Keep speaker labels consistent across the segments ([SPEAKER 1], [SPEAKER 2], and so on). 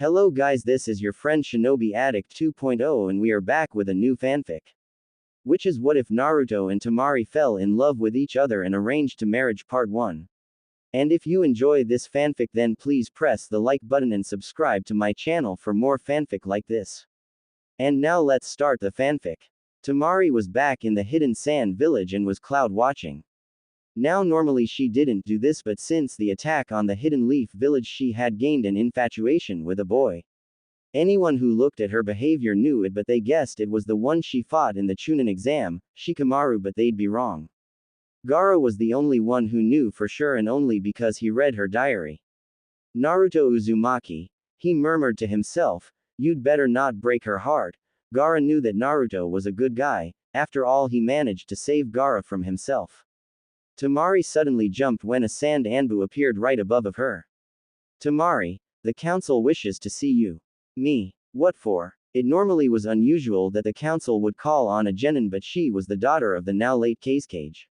[SPEAKER 1] Hello guys, this is your friend Shinobi Addict 2.0 and we are back with a new fanfic. Which is what if Naruto and Temari fell in love with each other and arranged to marriage part 1. And if you enjoy this fanfic then please press the like button and subscribe to my channel for more fanfic like this. And now let's start the fanfic. Temari was back in the hidden sand village and was cloud watching. Now normally she didn't do this, but since the attack on the hidden leaf village she had gained an infatuation with a boy. Anyone who looked at her behavior knew it, but they guessed it was the one she fought in the Chunin exam, Shikamaru, but they'd be wrong. Gaara was the only one who knew for sure, and only because he read her diary. Naruto Uzumaki, he murmured to himself, you'd better not break her heart. Gaara knew that Naruto was a good guy, after all he managed to save Gaara from himself. Temari suddenly jumped when a sand anbu appeared right above of her. Temari, the council wishes to see you. Me. What for? It normally was unusual that the council would call on a genin, but she was the daughter of the now late Cage.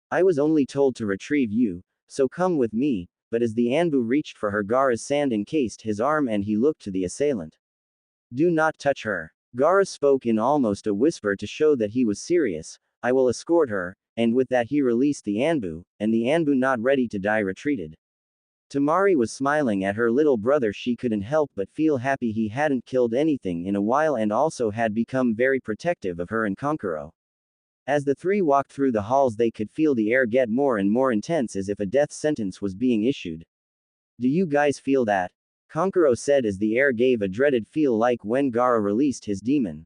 [SPEAKER 1] I was only told to retrieve you, so come with me, but as the anbu reached for her, Gaara's sand encased his arm and he looked to the assailant. Do not touch her. Gaara spoke in almost a whisper to show that he was serious. I will escort her. And with that he released the anbu, and the anbu, not ready to die, retreated. Temari was smiling at her little brother. She couldn't help but feel happy he hadn't killed anything in a while and also had become very protective of her and Kankuro. As the three walked through the halls they could feel the air get more and more intense, as if a death sentence was being issued. Do you guys feel that? Kankuro said as the air gave a dreaded feel like when Gaara released his demon.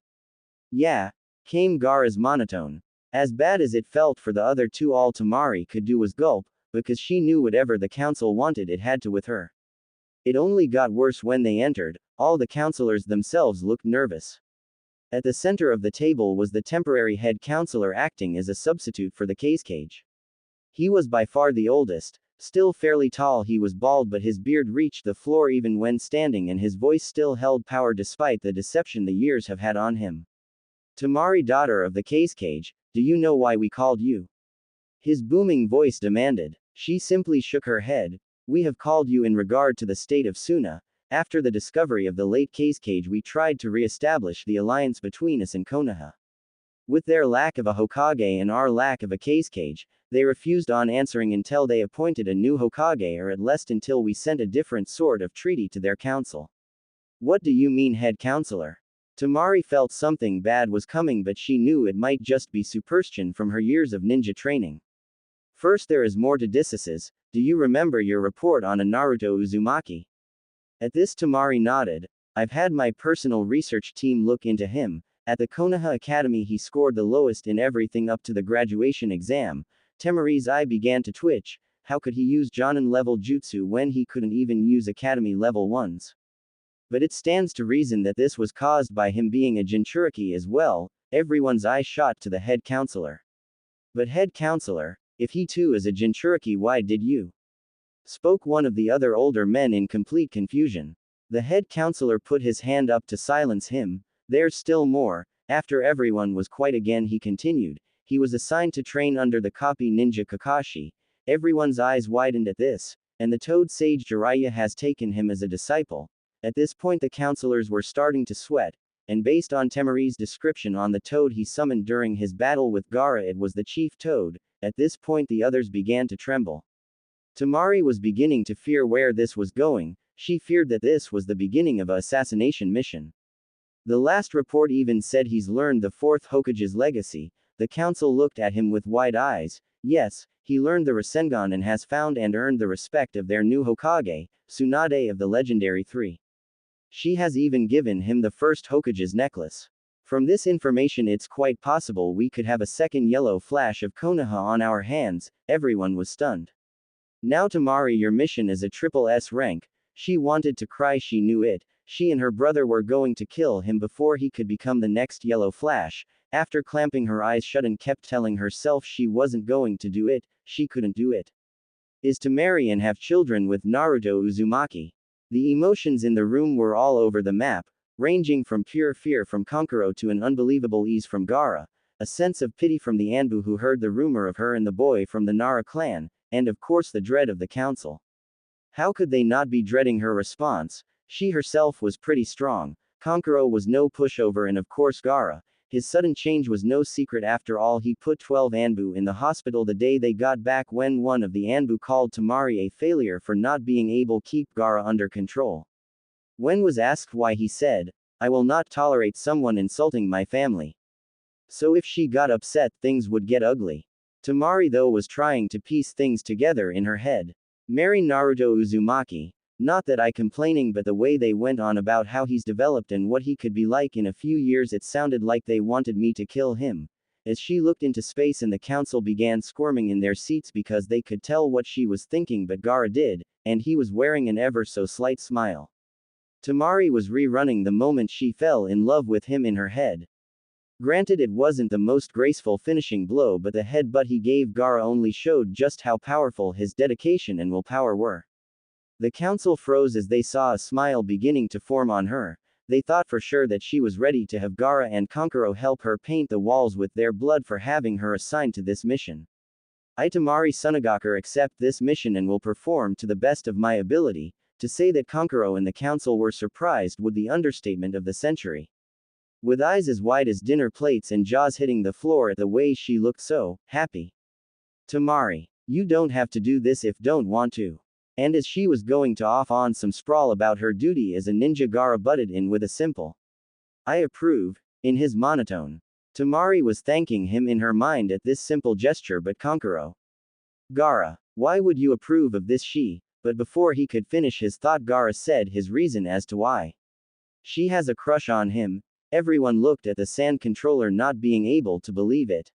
[SPEAKER 1] Yeah, came Gaara's monotone. As bad as it felt for the other two, all Temari could do was gulp, because she knew whatever the council wanted it had to with her. It only got worse when they entered. All the counselors themselves looked nervous. At the center of the table was the temporary head counselor acting as a substitute for the Cage. He was by far the oldest, still fairly tall. He was bald, but his beard reached the floor even when standing, and his voice still held power despite the deception the years have had on him. Temari, daughter of the Cage, do you know why we called you? His booming voice demanded. She simply shook her head. We have called you in regard to the state of Suna. After the discovery of the late Cage, we tried to re-establish the alliance between us and Konoha. With their lack of a Hokage and our lack of a Cage, they refused on answering until they appointed a new Hokage, or at least until we sent a different sort of treaty to their council. What do you mean, head counselor? Temari felt something bad was coming, but she knew it might just be superstition from her years of ninja training. First, there is more to this. Do you remember your report on a Naruto Uzumaki? At this Temari nodded. I've had my personal research team look into him. At the Konoha Academy he scored the lowest in everything up to the graduation exam. Temari's eye began to twitch. How could he use Jonin level jutsu when he couldn't even use Academy level 1s? But it stands to reason that this was caused by him being a Jinchuriki as well. Everyone's eye shot to the head counselor. But head counselor, if he too is a Jinchuriki, why did you? Spoke one of the other older men in complete confusion. The head counselor put his hand up to silence him. There's still more. After everyone was quiet again he continued. He was assigned to train under the copy ninja Kakashi. Everyone's eyes widened at this. And the toad sage Jiraiya has taken him as a disciple. At this point the counselors were starting to sweat, and based on Temari's description on the toad he summoned during his battle with Gaara, it was the chief toad. At this point the others began to tremble. Temari was beginning to fear where this was going. She feared that this was the beginning of an assassination mission. The last report even said he's learned the 4th Hokage's legacy. The council looked at him with wide eyes. Yes, he learned the Rasengan and has found and earned the respect of their new Hokage, Tsunade of the legendary 3. She has even given him the 1st Hokage's necklace. From this information it's quite possible we could have a second yellow flash of Konoha on our hands. Everyone was stunned. Now Temari, your mission is a triple S rank. She wanted to cry, she knew it. She and her brother were going to kill him before he could become the next yellow flash. After clamping her eyes shut and kept telling herself she wasn't going to do it, she couldn't do it. Is to marry and have children with Naruto Uzumaki. The emotions in the room were all over the map, ranging from pure fear from Kankuro to an unbelievable ease from Gaara, a sense of pity from the Anbu who heard the rumor of her and the boy from the Nara clan, and of course the dread of the council. How could they not be dreading her response? She herself was pretty strong. Kankuro was no pushover, and of course Gaara. His sudden change was no secret. After all, he put 12 Anbu in the hospital the day they got back when one of the Anbu called Temari a failure for not being able to keep Gaara under control. When was asked why, he said, "I will not tolerate someone insulting my family." So if she got upset, things would get ugly. Temari though was trying to piece things together in her head. Marry Naruto Uzumaki. Not that I complaining, but the way they went on about how he's developed and what he could be like in a few years, it sounded like they wanted me to kill him. As she looked into space and the council began squirming in their seats because they could tell what she was thinking, but Gaara did, and he was wearing an ever so slight smile. Temari was rerunning the moment she fell in love with him in her head. Granted, it wasn't the most graceful finishing blow, but the headbutt he gave Gaara only showed just how powerful his dedication and willpower were. The council froze as they saw a smile beginning to form on her. They thought for sure that she was ready to have Gaara and Kankuro help her paint the walls with their blood for having her assigned to this mission. I, Temari Sunagaker, accept this mission and will perform to the best of my ability. To say that Kankuro and the council were surprised would be the understatement of the century. With eyes as wide as dinner plates and jaws hitting the floor at the way she looked so happy. Temari, you don't have to do this if don't want to. And as she was going to off on some sprawl about her duty as a ninja, Gaara butted in with a simple "I approve," in his monotone. Temari was thanking him in her mind at this simple gesture, but Kankuro. "Gaara, why would you approve of this?" But before he could finish his thought, Gaara said his reason as to why. "She has a crush on him." Everyone looked at the sand controller, not being able to believe it.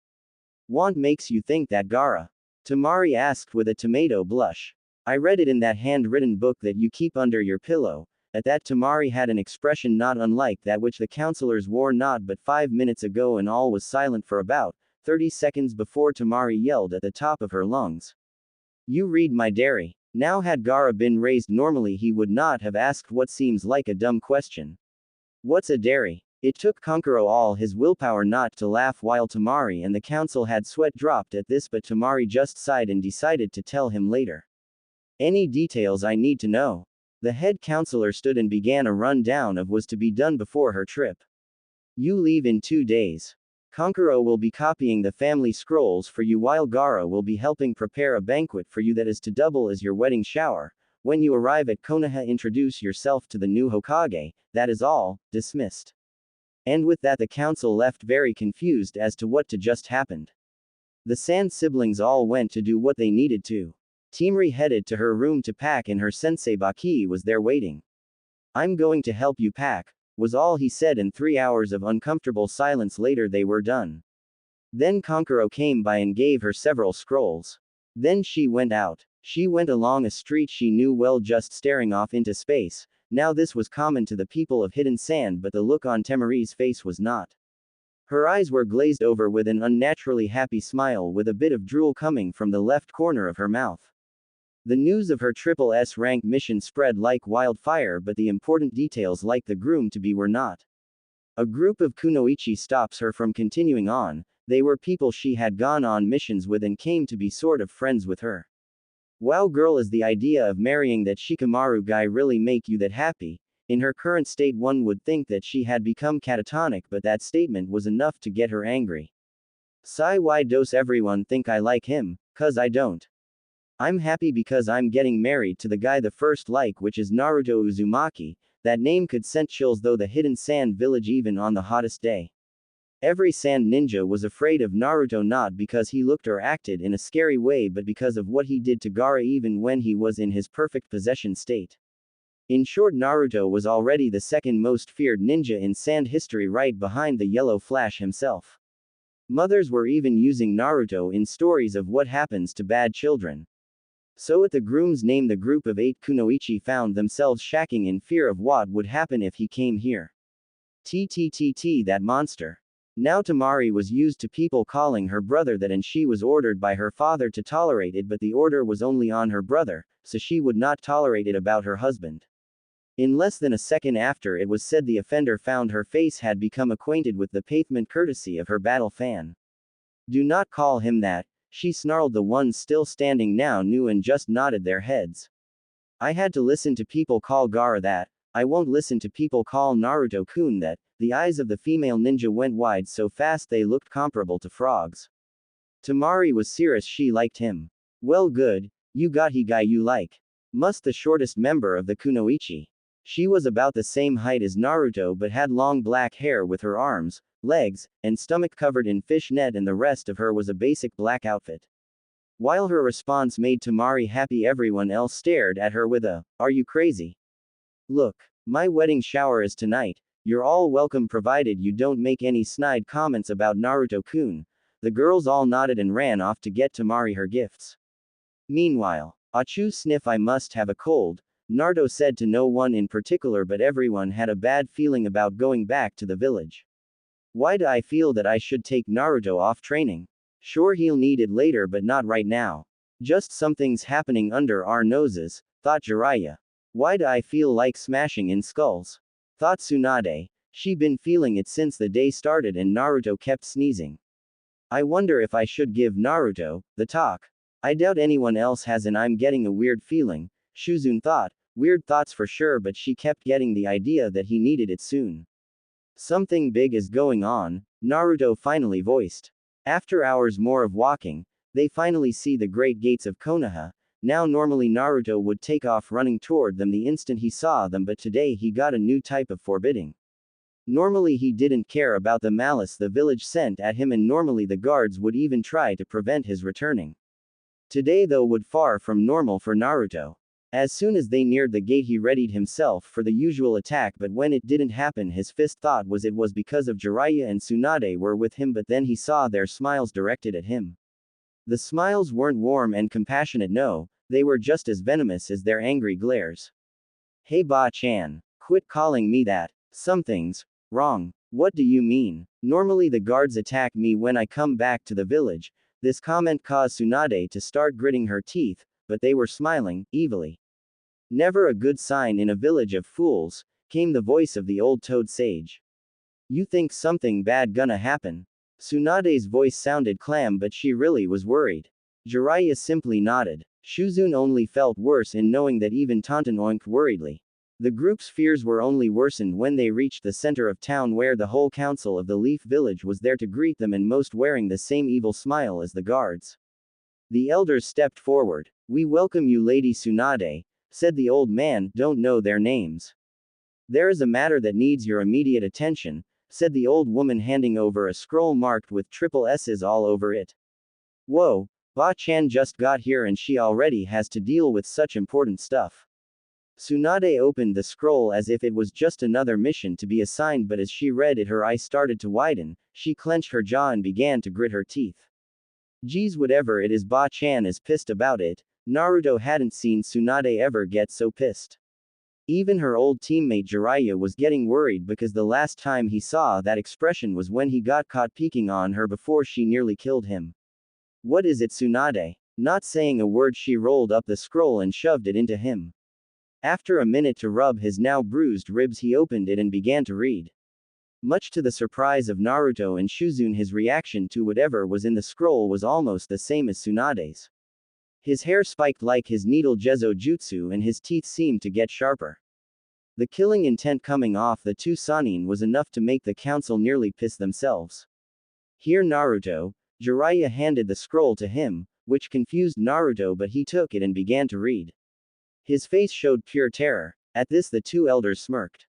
[SPEAKER 1] "What makes you think that, Gaara?" Temari asked with a tomato blush. "I read it in that handwritten book that you keep under your pillow." At that, Temari had an expression not unlike that which the counselors wore not but 5 minutes ago, and all was silent for about 30 seconds before Temari yelled at the top of her lungs, "You read my diary." Now, had Gaara been raised normally, he would not have asked what seems like a dumb question. "What's a diary?" It took Kankuro all his willpower not to laugh, while Temari and the council had sweat dropped at this, but Temari just sighed and decided to tell him later. "Any details I need to know?" The head counselor stood and began a rundown of what was to be done before her trip. "You leave in 2 days. Kankuro will be copying the family scrolls for you, while Gaara will be helping prepare a banquet for you that is to double as your wedding shower. When you arrive at Konoha, introduce yourself to the new Hokage. That is all." Dismissed. And with that, the council left very confused as to what just happened. The Sand siblings all went to do what they needed to. Temari headed to her room to pack, and her sensei Baki was there waiting. "I'm going to help you pack," was all he said, and 3 hours of uncomfortable silence later they were done. Then Kankuro came by and gave her several scrolls. Then she went out. She went along a street she knew well, just staring off into space. Now this was common to the people of Hidden Sand, but the look on Temari's face was not. Her eyes were glazed over with an unnaturally happy smile, with a bit of drool coming from the left corner of her mouth. The news of her triple S rank mission spread like wildfire, but the important details, like the groom-to-be, were not. A group of kunoichi stops her from continuing on. They were people she had gone on missions with and came to be sort of friends with her. "Wow girl, is the idea of marrying that Shikamaru guy really make you that happy?" In her current state, one would think that she had become catatonic, but that statement was enough to get her angry. "Sigh, why does everyone think I like him? 'Cause I don't. I'm happy because I'm getting married to the guy the first like, which is Naruto Uzumaki." That name could send chills through the Hidden Sand village even on the hottest day. Every sand ninja was afraid of Naruto, not because he looked or acted in a scary way, but because of what he did to Gaara even when he was in his perfect possession state. In short, Naruto was already the second most feared ninja in sand history, right behind the Yellow Flash himself. Mothers were even using Naruto in stories of what happens to bad children. So at the groom's name, the group of 8 kunoichi found themselves shacking in fear of what would happen if he came here. TTTT, that monster. Now Temari was used to people calling her brother that, and she was ordered by her father to tolerate it, but the order was only on her brother, so she would not tolerate it about her husband. In less than a second after it was said, the offender found her face had become acquainted with the pavement courtesy of her battle fan. "Do not call him that," she snarled. The ones still standing now knew and just nodded their heads. "I had to listen to people call Gaara that. I won't listen to people call Naruto-kun that. The eyes of the female ninja went wide so fast they looked comparable to frogs. Temari was serious, she liked him. Well, good, you got he guy you like. Must the shortest member of the kunoichi. She was about the same height as Naruto but had long black hair with her arms, legs, and stomach covered in fish net, and the rest of her was a basic black outfit. While her response made Temari happy, everyone else stared at her with a, "Are you crazy? Look, my wedding shower is tonight. You're all welcome provided you don't make any snide comments about Naruto-kun." The girls all nodded and ran off to get Temari her gifts. Meanwhile, "Achoo sniff, I must have a cold," Naruto said to no one in particular, but everyone had a bad feeling about going back to the village. Why do I feel that I should take Naruto off training? Sure, he'll need it later, but not right now. Just something's happening under our noses, thought Jiraiya. Why do I feel like smashing in skulls? Thought Tsunade. She been feeling it since the day started and Naruto kept sneezing. I wonder if I should give Naruto the talk. I doubt anyone else has, and I'm getting a weird feeling, Shuzune thought. Weird thoughts for sure, but she kept getting the idea that he needed it soon. Something big is going on, Naruto finally voiced. After hours more of walking, they finally see the great gates of Konoha. Now normally Naruto would take off running toward them the instant he saw them, but today he got a new type of forbidding. Normally he didn't care about the malice the village sent at him, and normally the guards would even try to prevent his returning. Today though would far from normal for Naruto. As soon as they neared the gate he readied himself for the usual attack, but when it didn't happen his first thought was it was because of Jiraiya and Tsunade were with him, but then he saw their smiles directed at him. The smiles weren't warm and compassionate, no, they were just as venomous as their angry glares. Hey Ba-chan, quit calling me that. Something's wrong. What do you mean? Normally the guards attack me when I come back to the village. This comment caused Tsunade to start gritting her teeth, but they were smiling, evilly. Never a good sign in a village of fools, came the voice of the old toad sage. You think something bad gonna happen? Tsunade's voice sounded calm, but she really was worried. Jiraiya simply nodded. Shuzune only felt worse in knowing that even Tonton oinked worriedly. The group's fears were only worsened when they reached the center of town, where the whole council of the Leaf Village was there to greet them, and most wearing the same evil smile as the guards. The elders stepped forward. We welcome you, Lady Tsunade, said the old man. Don't know their names. There is a matter that needs your immediate attention, said the old woman, handing over a scroll marked with triple S's all over it. Whoa, Ba-chan just got here and she already has to deal with such important stuff. Tsunade opened the scroll as if it was just another mission to be assigned, but as she read it her eyes started to widen, she clenched her jaw and began to grit her teeth. Geez, whatever it is, Ba-chan is pissed about it. Naruto hadn't seen Tsunade ever get so pissed. Even her old teammate Jiraiya was getting worried, because the last time he saw that expression was when he got caught peeking on her before she nearly killed him. What is it, Tsunade? Not saying a word, she rolled up the scroll and shoved it into him. After a minute to rub his now bruised ribs, he opened it and began to read. Much to the surprise of Naruto and Shuzune, his reaction to whatever was in the scroll was almost the same as Tsunade's. His hair spiked like his needle Jezo Jutsu and his teeth seemed to get sharper. The killing intent coming off the two Sannin was enough to make the council nearly piss themselves. Here Naruto, Jiraiya handed the scroll to him, which confused Naruto, but he took it and began to read. His face showed pure terror. At this the two elders smirked.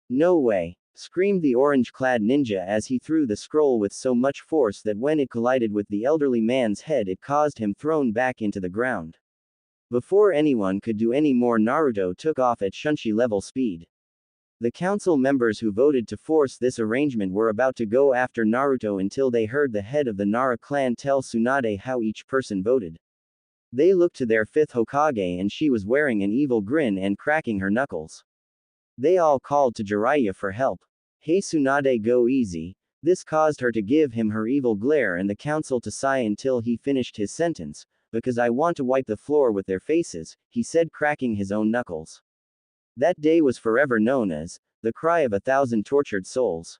[SPEAKER 1] No way, screamed the orange-clad ninja as he threw the scroll with so much force that when it collided with the elderly man's head it caused him thrown back into the ground. Before anyone could do any more, Naruto took off at Shunshi level speed. The council members who voted to force this arrangement were about to go after Naruto until they heard the head of the Nara clan tell Tsunade how each person voted. They looked to their fifth Hokage and she was wearing an evil grin and cracking her knuckles. They all called to Jiraiya for help. Hey Tsunade, go easy. This caused her to give him her evil glare and the council to sigh until he finished his sentence, because I want to wipe the floor with their faces, he said, cracking his own knuckles. That day was forever known as the cry of 1,000 tortured souls.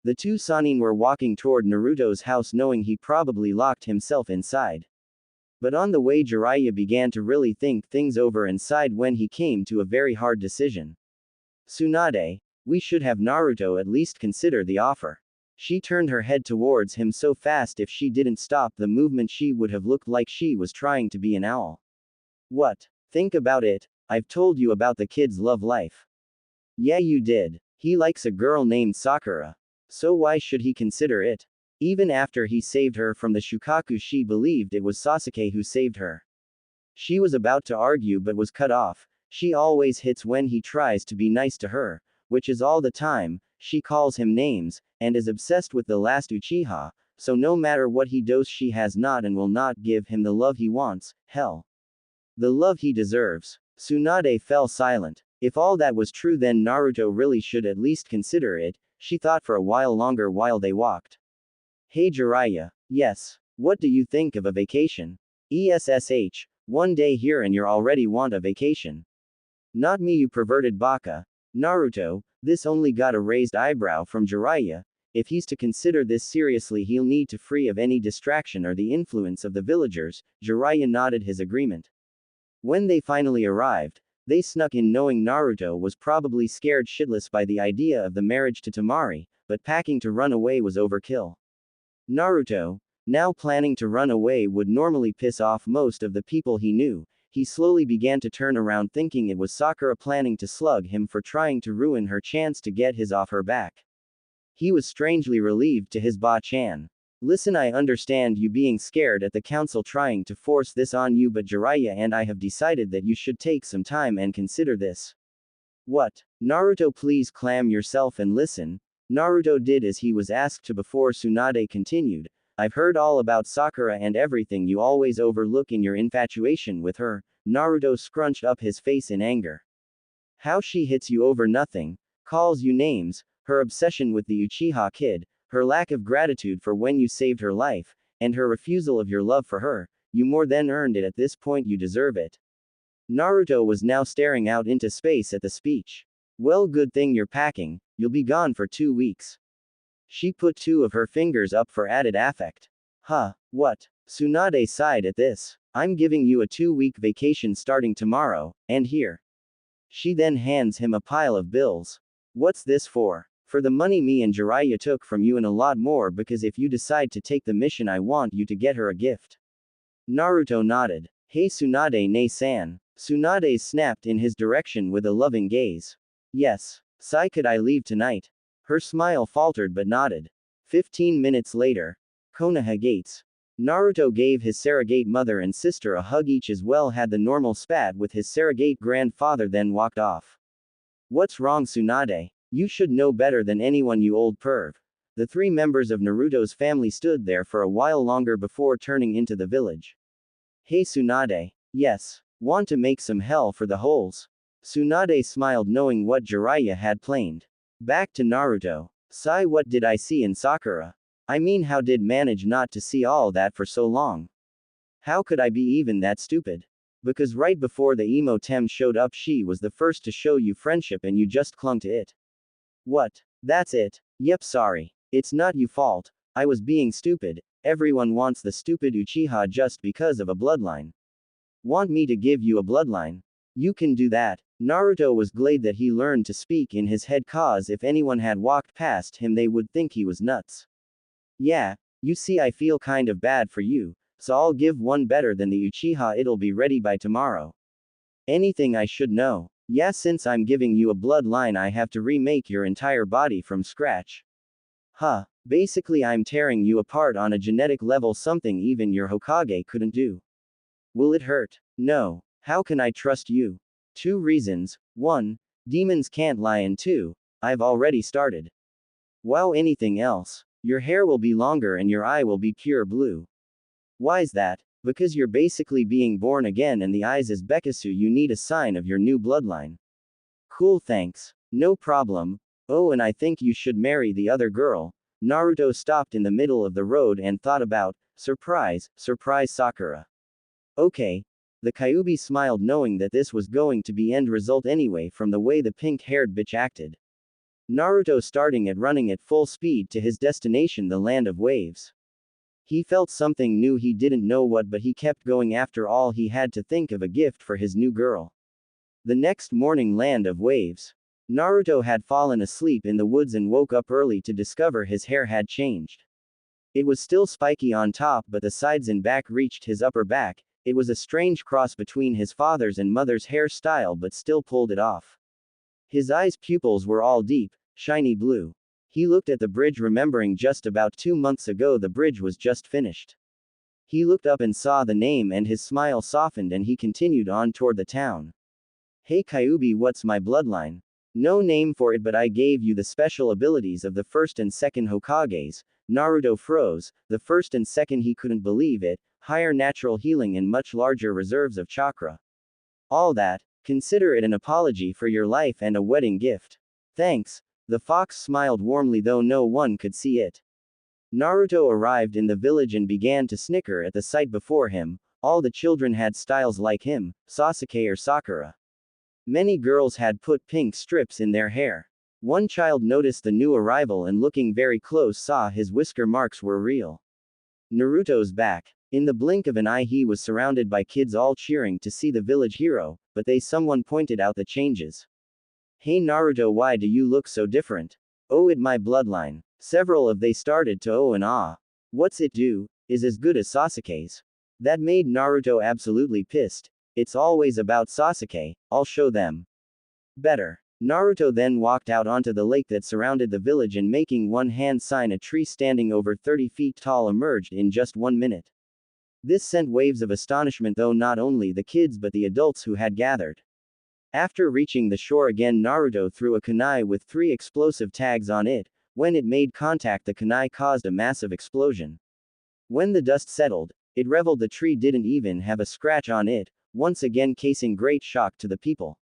[SPEAKER 1] The two Sannin were walking toward Naruto's house knowing he probably locked himself inside. But on the way Jiraiya began to really think things over and sighed when he came to a very hard decision. Tsunade, we should have Naruto at least consider the offer. She turned her head towards him so fast if she didn't stop the movement she would have looked like she was trying to be an owl. What? Think about it, I've told you about the kid's love life. Yeah, you did. He likes a girl named Sakura. So why should he consider it? Even after he saved her from the Shukaku, she believed it was Sasuke who saved her. She was about to argue but was cut off. She always hits when he tries to be nice to her, which is all the time. She calls him names, and is obsessed with the last Uchiha, so no matter what he does she has not and will not give him the love he wants, hell. The love he deserves. Tsunade fell silent. If all that was true then Naruto really should at least consider it, she thought for a while longer while they walked. Hey Jiraiya. Yes. What do you think of a vacation? ESSH. One day here and you're already want a vacation. Not me you perverted baka. Naruto, this only got a raised eyebrow from Jiraiya. If he's to consider this seriously he'll need to free of any distraction or the influence of the villagers. Jiraiya nodded his agreement. When they finally arrived, they snuck in knowing Naruto was probably scared shitless by the idea of the marriage to Temari, but packing to run away was overkill. Naruto, now planning to run away would normally piss off most of the people he knew. He slowly began to turn around thinking it was Sakura planning to slug him for trying to ruin her chance to get his off her back. He was strangely relieved to his Ba-chan. Listen, I understand you being scared at the council trying to force this on you, but Jiraiya and I have decided that you should take some time and consider this. What? Naruto, please calm yourself and listen. Naruto did as he was asked to before Tsunade continued. I've heard all about Sakura and everything you always overlook in your infatuation with her. Naruto scrunched up his face in anger. How she hits you over nothing, calls you names, her obsession with the Uchiha kid, her lack of gratitude for when you saved her life, and her refusal of your love for her, you more than earned it at this point, you deserve it. Naruto was now staring out into space at the speech. Well, good thing you're packing, you'll be gone for 2 weeks. She put 2 of her fingers up for added affect. Huh, what? Tsunade sighed at this. I'm giving you a 2-week vacation starting tomorrow, and here. She then hands him a pile of bills. What's this for? For the money me and Jiraiya took from you and a lot more, because if you decide to take the mission I want you to get her a gift. Naruto nodded. Hey Tsunade ne-san. Tsunade snapped in his direction with a loving gaze. Yes. Sai, could I leave tonight? Her smile faltered but nodded. 15 minutes later. Konoha Gates. Naruto gave his surrogate mother and sister a hug, each as well had the normal spat with his surrogate grandfather, then walked off. What's wrong, Tsunade? You should know better than anyone, you old perv. The 3 members of Naruto's family stood there for a while longer before turning into the village. Hey Tsunade. Yes. Want to make some hell for the holes? Tsunade smiled knowing what Jiraiya had planned. Back to Naruto. Sai, what did I see in Sakura? I mean, how did manage not to see all that for so long? How could I be even that stupid? Because right before the emo Tem showed up she was the first to show you friendship and you just clung to it. What? That's it. Yep, sorry. It's not your fault. I was being stupid. Everyone wants the stupid Uchiha just because of a bloodline. Want me to give you a bloodline? You can do that. Naruto was glad that he learned to speak in his head, cause if anyone had walked past him they would think he was nuts. Yeah, you see, I feel kind of bad for you, so I'll give one better than the Uchiha, it'll be ready by tomorrow. Anything I should know? Yeah, since I'm giving you a bloodline I have to remake your entire body from scratch. Huh, basically I'm tearing you apart on a genetic level, something even your Hokage couldn't do. Will it hurt? No. How can I trust you? 2 reasons. 1, demons can't lie, and 2, I've already started. Wow, anything else? Your hair will be longer and your eye will be pure blue. Why's that? Because you're basically being born again and the eyes is Bekasu, you need a sign of your new bloodline. Cool, thanks. No problem. Oh, and I think you should marry the other girl. Naruto stopped in the middle of the road and thought about, surprise Sakura. Okay. The Kyuubi smiled knowing that this was going to be end result anyway from the way the pink-haired bitch acted. Naruto starting at running at full speed to his destination, the land of waves. He felt something new, he didn't know what, but he kept going. After all, he had to think of a gift for his new girl. The next morning, land of waves. Naruto had fallen asleep in the woods and woke up early to discover his hair had changed. It was still spiky on top, but the sides and back reached his upper back. It was a strange cross between his father's and mother's hairstyle, but still pulled it off. His eyes' pupils were all deep, shiny blue. He looked at the bridge, remembering just about 2 months ago the bridge was just finished. He looked up and saw the name, and his smile softened, and he continued on toward the town. Hey Kyuubi, what's my bloodline? No name for it, but I gave you the special abilities of the first and second Hokages. Naruto froze. The first and second, he couldn't believe it. Higher natural healing and much larger reserves of chakra. All that. Consider it an apology for your life and a wedding gift. Thanks. The fox smiled warmly, though no one could see it. Naruto arrived in the village and began to snicker at the sight before him. All the children had styles like him, Sasuke or Sakura. Many girls had put pink strips in their hair. One child noticed the new arrival and, looking very close, saw his whisker marks were real. Naruto's back. In the blink of an eye he was surrounded by kids all cheering to see the village hero, but someone pointed out the changes. Hey Naruto, why do you look so different? Oh, it my bloodline. Several of they started to oh and ah. What's it do? Is as good as Sasuke's. That made Naruto absolutely pissed. It's always about Sasuke, I'll show them. Better. Naruto then walked out onto the lake that surrounded the village and, making one hand sign, a tree standing over 30 feet tall emerged in just 1 minute. This sent waves of astonishment, though not only the kids but the adults who had gathered. After reaching the shore again, Naruto threw a kunai with 3 explosive tags on it. When it made contact, the kunai caused a massive explosion. When the dust settled, it reveled the tree didn't even have a scratch on it, once again causing great shock to the people.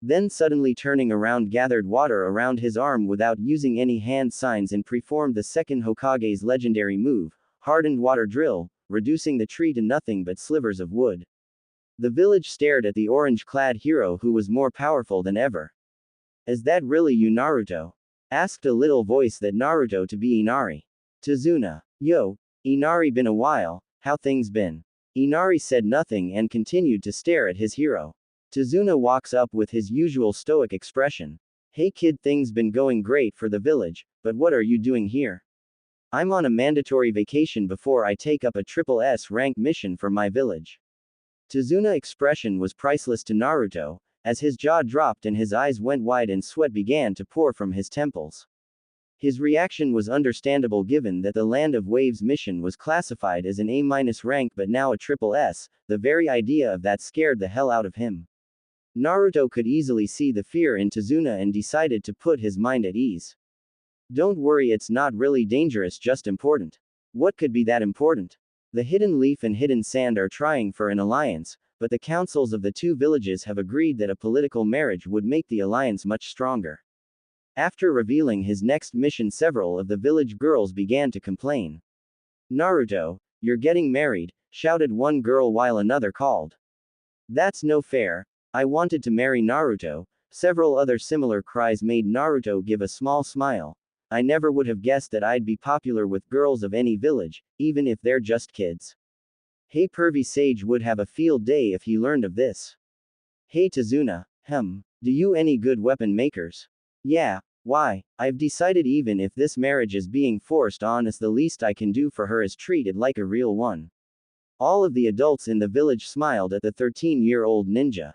[SPEAKER 1] Then suddenly turning around, gathered water around his arm without using any hand signs and performed the second Hokage's legendary move, hardened water drill, reducing the tree to nothing but slivers of wood. The village stared at the orange-clad hero, who was more powerful than ever. Is that really you, Naruto? Asked a little voice that Naruto to be Inari. Tazuna. Yo, Inari, been a while, how things been? Inari said nothing and continued to stare at his hero. Tazuna walks up with his usual stoic expression. Hey kid, things been going great for the village, but what are you doing here? I'm on a mandatory vacation before I take up a triple S rank mission for my village. Tazuna's expression was priceless to Naruto, as his jaw dropped and his eyes went wide and sweat began to pour from his temples. His reaction was understandable given that the Land of Waves mission was classified as an A- rank but now a triple S. The very idea of that scared the hell out of him. Naruto could easily see the fear in Tazuna and decided to put his mind at ease. Don't worry, it's not really dangerous, just important. What could be that important? The Hidden Leaf and Hidden Sand are trying for an alliance, but the councils of the 2 villages have agreed that a political marriage would make the alliance much stronger. After revealing his next mission, several of the village girls began to complain. Naruto, you're getting married, shouted one girl while another called. That's no fair. I wanted to marry Naruto. Several other similar cries made Naruto give a small smile. I never would have guessed that I'd be popular with girls of any village, even if they're just kids. Hey Pervy Sage would have a field day if he learned of this. Hey Tazuna, do you any good weapon makers? Yeah, why, I've decided even if this marriage is being forced on us, the least I can do for her is treat it like a real one. All of the adults in the village smiled at the 13-year-old ninja.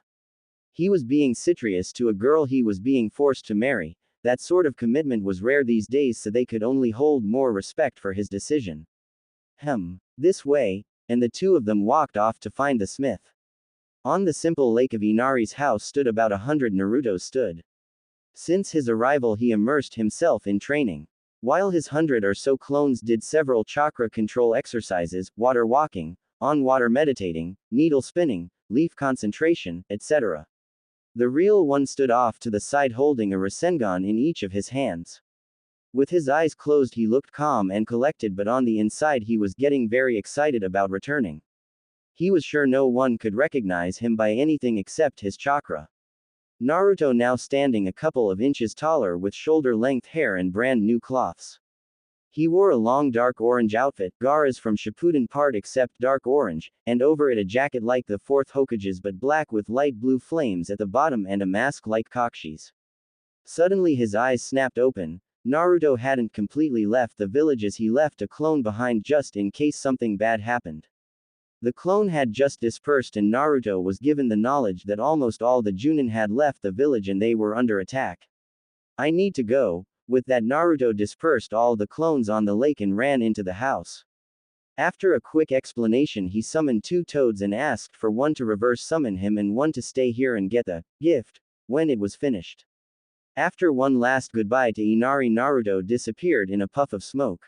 [SPEAKER 1] He was being serious to a girl he was being forced to marry. That sort of commitment was rare these days, so they could only hold more respect for his decision. This way, and the 2 of them walked off to find the smith. On the simple lake of Inari's house stood about 100 Narutos stood. Since his arrival he immersed himself in training. While his 100 or so clones did several chakra control exercises, water walking, on water meditating, needle spinning, leaf concentration, etc. The real one stood off to the side holding a Rasengan in each of his hands. With his eyes closed he looked calm and collected, but on the inside he was getting very excited about returning. He was sure no one could recognize him by anything except his chakra. Naruto now standing a couple of inches taller with shoulder-length hair and brand new cloths. He wore a long dark orange outfit, Gaara's from Shippuden part except dark orange, and over it a jacket like the 4th Hokage's but black with light blue flames at the bottom and a mask like Kakushi's. Suddenly his eyes snapped open. Naruto hadn't completely left the village as he left a clone behind just in case something bad happened. The clone had just dispersed and Naruto was given the knowledge that almost all the Junin had left the village and they were under attack. I need to go. With that, Naruto dispersed all the clones on the lake and ran into the house. After a quick explanation, he summoned two toads and asked for one to reverse summon him and one to stay here and get the gift when it was finished. After one last goodbye to Inari, Naruto disappeared in a puff of smoke.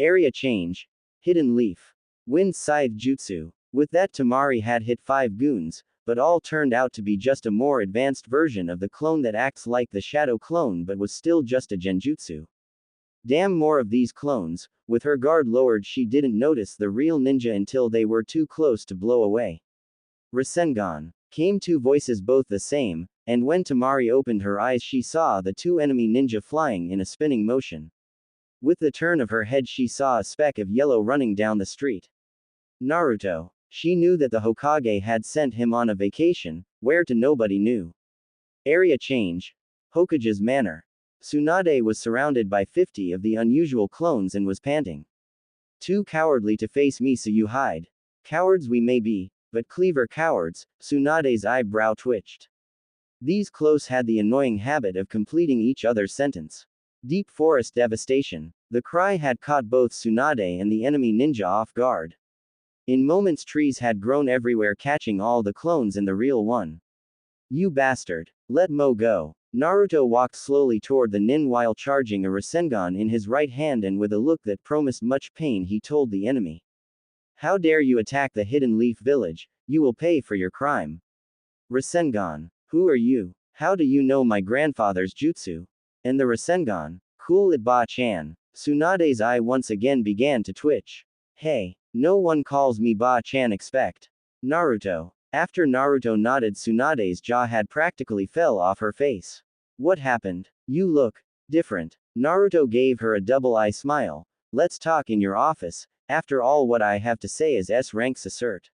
[SPEAKER 1] Area change. Hidden Leaf. Wind Scythe Jutsu. With that, Temari had hit 5 goons, but all turned out to be just a more advanced version of the clone that acts like the shadow clone but was still just a genjutsu. Damn, more of these clones. With her guard lowered, she didn't notice the real ninja until they were too close to blow away. Rasengan. Came two voices, both the same, and when Temari opened her eyes she saw the two enemy ninja flying in a spinning motion. With the turn of her head she saw a speck of yellow running down the street. Naruto. She knew that the Hokage had sent him on a vacation, where to nobody knew. Area change. Hokage's manor. Tsunade was surrounded by 50 of the unusual clones and was panting. Too cowardly to face me, so you hide. Cowards we may be, but clever cowards. Tsunade's eyebrow twitched. These close had the annoying habit of completing each other's sentence. Deep forest devastation. The cry had caught both Tsunade and the enemy ninja off guard. In moments trees had grown everywhere, catching all the clones and the real one. You bastard. Let Mo go. Naruto walked slowly toward the nin while charging a Rasengan in his right hand, and with a look that promised much pain he told the enemy. How dare you attack the Hidden Leaf village, you will pay for your crime. Rasengan. Who are you? How do you know my grandfather's jutsu? And the Rasengan. Cool it, Ba-chan. Tsunade's eye once again began to twitch. Hey. No one calls me Ba-chan, expect. Naruto. After Naruto nodded, Tsunade's jaw had practically fell off her face. What happened? You look different. Naruto gave her a double-eye smile. Let's talk in your office. After all, what I have to say is S-rank assert.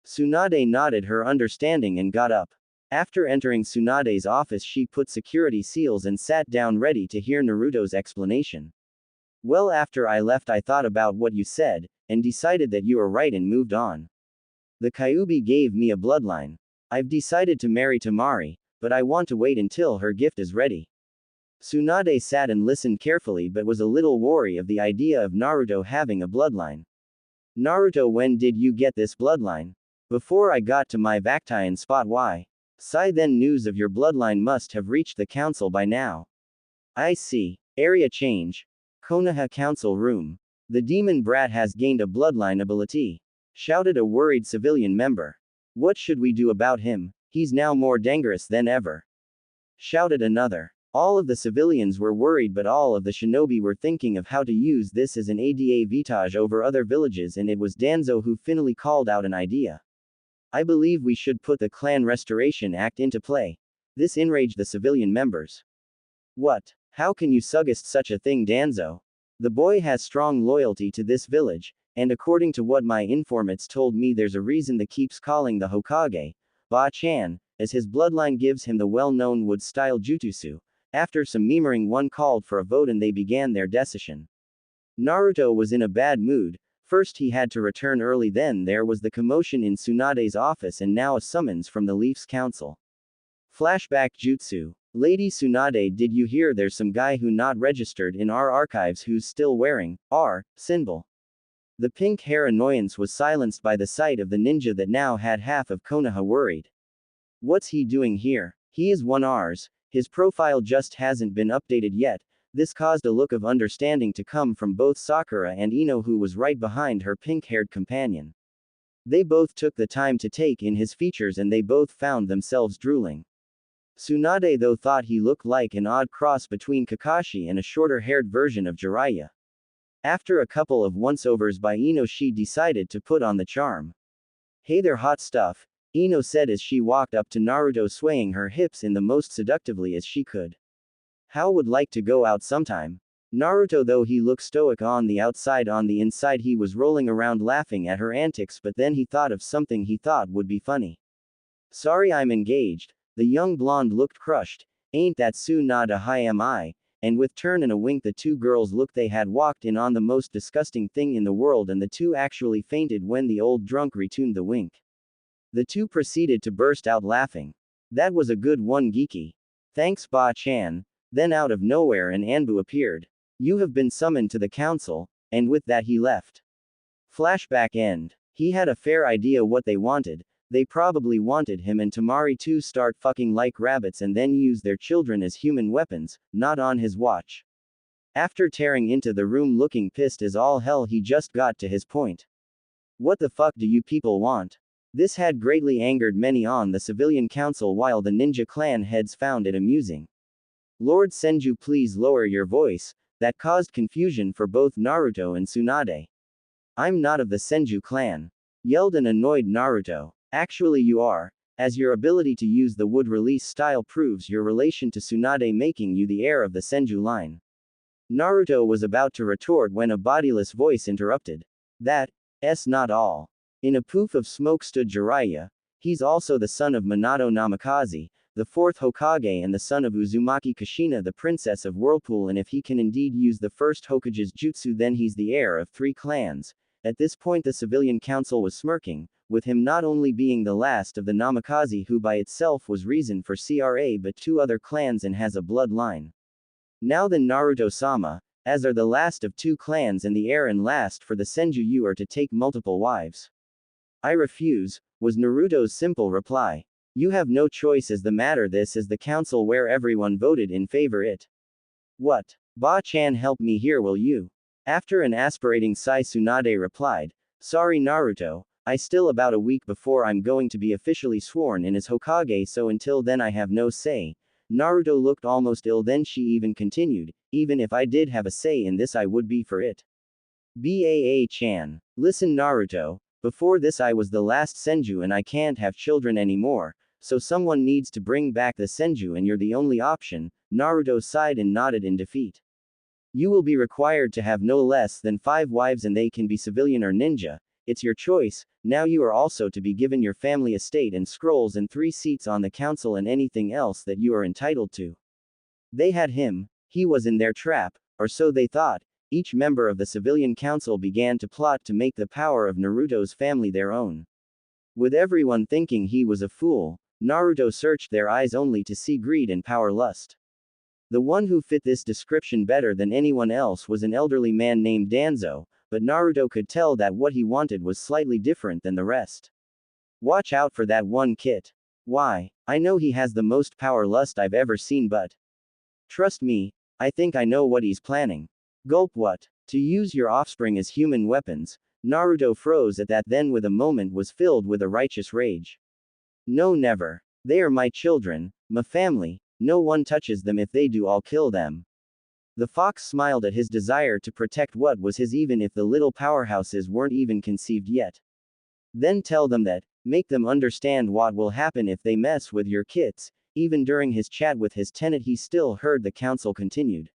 [SPEAKER 1] Tsunade nodded her understanding and got up. After entering Tsunade's office, she put security seals and sat down ready to hear Naruto's explanation. Well, after I left I thought about what you said, and decided that you are right and moved on. The Kyuubi gave me a bloodline. I've decided to marry Temari, but I want to wait until her gift is ready. Tsunade sat and listened carefully but was a little wary of the idea of Naruto having a bloodline. Naruto, when did you get this bloodline? Before I got to my Vactian spot. Why? Sai, then news of your bloodline must have reached the council by now. I see. Area change. Konoha council room. The demon brat has gained a bloodline ability. Shouted a worried civilian member. What should we do about him? He's now more dangerous than ever. Shouted another. All of the civilians were worried, but all of the shinobi were thinking of how to use this as an advantage over other villages, and it was Danzo who finally called out an idea. I believe we should put the Clan Restoration Act into play. This enraged the civilian members. What? How can you suggest such a thing, Danzo? The boy has strong loyalty to this village, and according to what my informants told me, there's a reason that keeps calling the Hokage Ba-chan, as his bloodline gives him the well-known wood-style jutsu. After some murmuring, one called for a vote and they began their decision. Naruto was in a bad mood. First he had to return early, then there was the commotion in Tsunade's office, and now a summons from the Leaf's council. Flashback jutsu. Lady Tsunade, did you hear there's some guy who not registered in our archives who's still wearing our symbol? The pink hair annoyance was silenced by the sight of the ninja that now had half of Konoha worried. What's he doing here? He is one ours. His profile just hasn't been updated yet. This caused a look of understanding to come from both Sakura and Ino, who was right behind her pink-haired companion. They both took the time to take in his features and they both found themselves drooling. Tsunade, though, thought he looked like an odd cross between Kakashi and a shorter-haired version of Jiraiya. After a couple of once-overs by Ino, she decided to put on the charm. Hey there, hot stuff, Ino said as she walked up to Naruto, swaying her hips in the most seductively as she could. How would like to go out sometime? Naruto, though he looked stoic on the outside, on the inside he was rolling around laughing at her antics, but then he thought of something he thought would be funny. Sorry, I'm engaged. The young blonde looked crushed. Ain't that Tsunade high am I? And with turn and a wink the two girls looked they had walked in on the most disgusting thing in the world and the two actually fainted when the old drunk retuned the wink. The two proceeded to burst out laughing. That was a good one geeky. Thanks Ba-chan. Then out of nowhere an Anbu appeared. You have been summoned to the council, and with that he left. Flashback end. He had a fair idea what they wanted. They probably wanted him and Temari to start fucking like rabbits and then use their children as human weapons, not on his watch. After tearing into the room looking pissed as all hell he just got to his point. What the fuck do you people want? This had greatly angered many on the civilian council while the ninja clan heads found it amusing. Lord Senju please lower your voice, that caused confusion for both Naruto and Tsunade. I'm not of the Senju clan. Yelled an annoyed Naruto. Actually you are, as your ability to use the wood release style proves your relation to Tsunade making you the heir of the Senju line. Naruto was about to retort when a bodiless voice interrupted. That's not all. In a poof of smoke stood Jiraiya. He's also the son of Minato Namikaze, the fourth Hokage and the son of Uzumaki Kushina the princess of Whirlpool, and if he can indeed use the first Hokage's jutsu then he's the heir of 3 clans. At this point the civilian council was smirking, with him not only being the last of the Namikaze who by itself was reason for CRA but 2 other clans and has a bloodline. Now then Naruto-sama, as are the last of 2 clans and the heir and last for the Senju you are to take multiple wives. I refuse, was Naruto's simple reply. You have no choice as the matter this is the council where everyone voted in favor it. What? Ba-chan help me here will you? After an aspirating sigh Tsunade replied, sorry Naruto, I still about a week before I'm going to be officially sworn in as Hokage so until then I have no say. Naruto looked almost ill then she even continued, even if I did have a say in this I would be for it. Baa-chan. Listen Naruto, before this I was the last Senju and I can't have children anymore, so someone needs to bring back the Senju and you're the only option. Naruto sighed and nodded in defeat. You will be required to have no less than 5 wives and they can be civilian or ninja. It's your choice. Now you are also to be given your family estate and scrolls and 3 seats on the council and anything else that you are entitled to. They had him. He was in their trap, or so they thought. Each member of the civilian council began to plot to make the power of Naruto's family their own. With everyone thinking he was a fool, Naruto searched their eyes only to see greed and power lust. The one who fit this description better than anyone else was an elderly man named Danzo, but Naruto could tell that what he wanted was slightly different than the rest. Watch out for that one kit. Why, I know he has the most power lust I've ever seen but. Trust me, I think I know what he's planning. Gulp what? To use your offspring as human weapons? Naruto froze at that then with a moment was filled with a righteous rage. No never. They are my children, my family. No one touches them if they do I'll kill them. The fox smiled at his desire to protect what was his even if the little powerhouses weren't even conceived yet. Then tell them that, make them understand what will happen if they mess with your kits. Even during his chat with his tenant he still heard the council continued.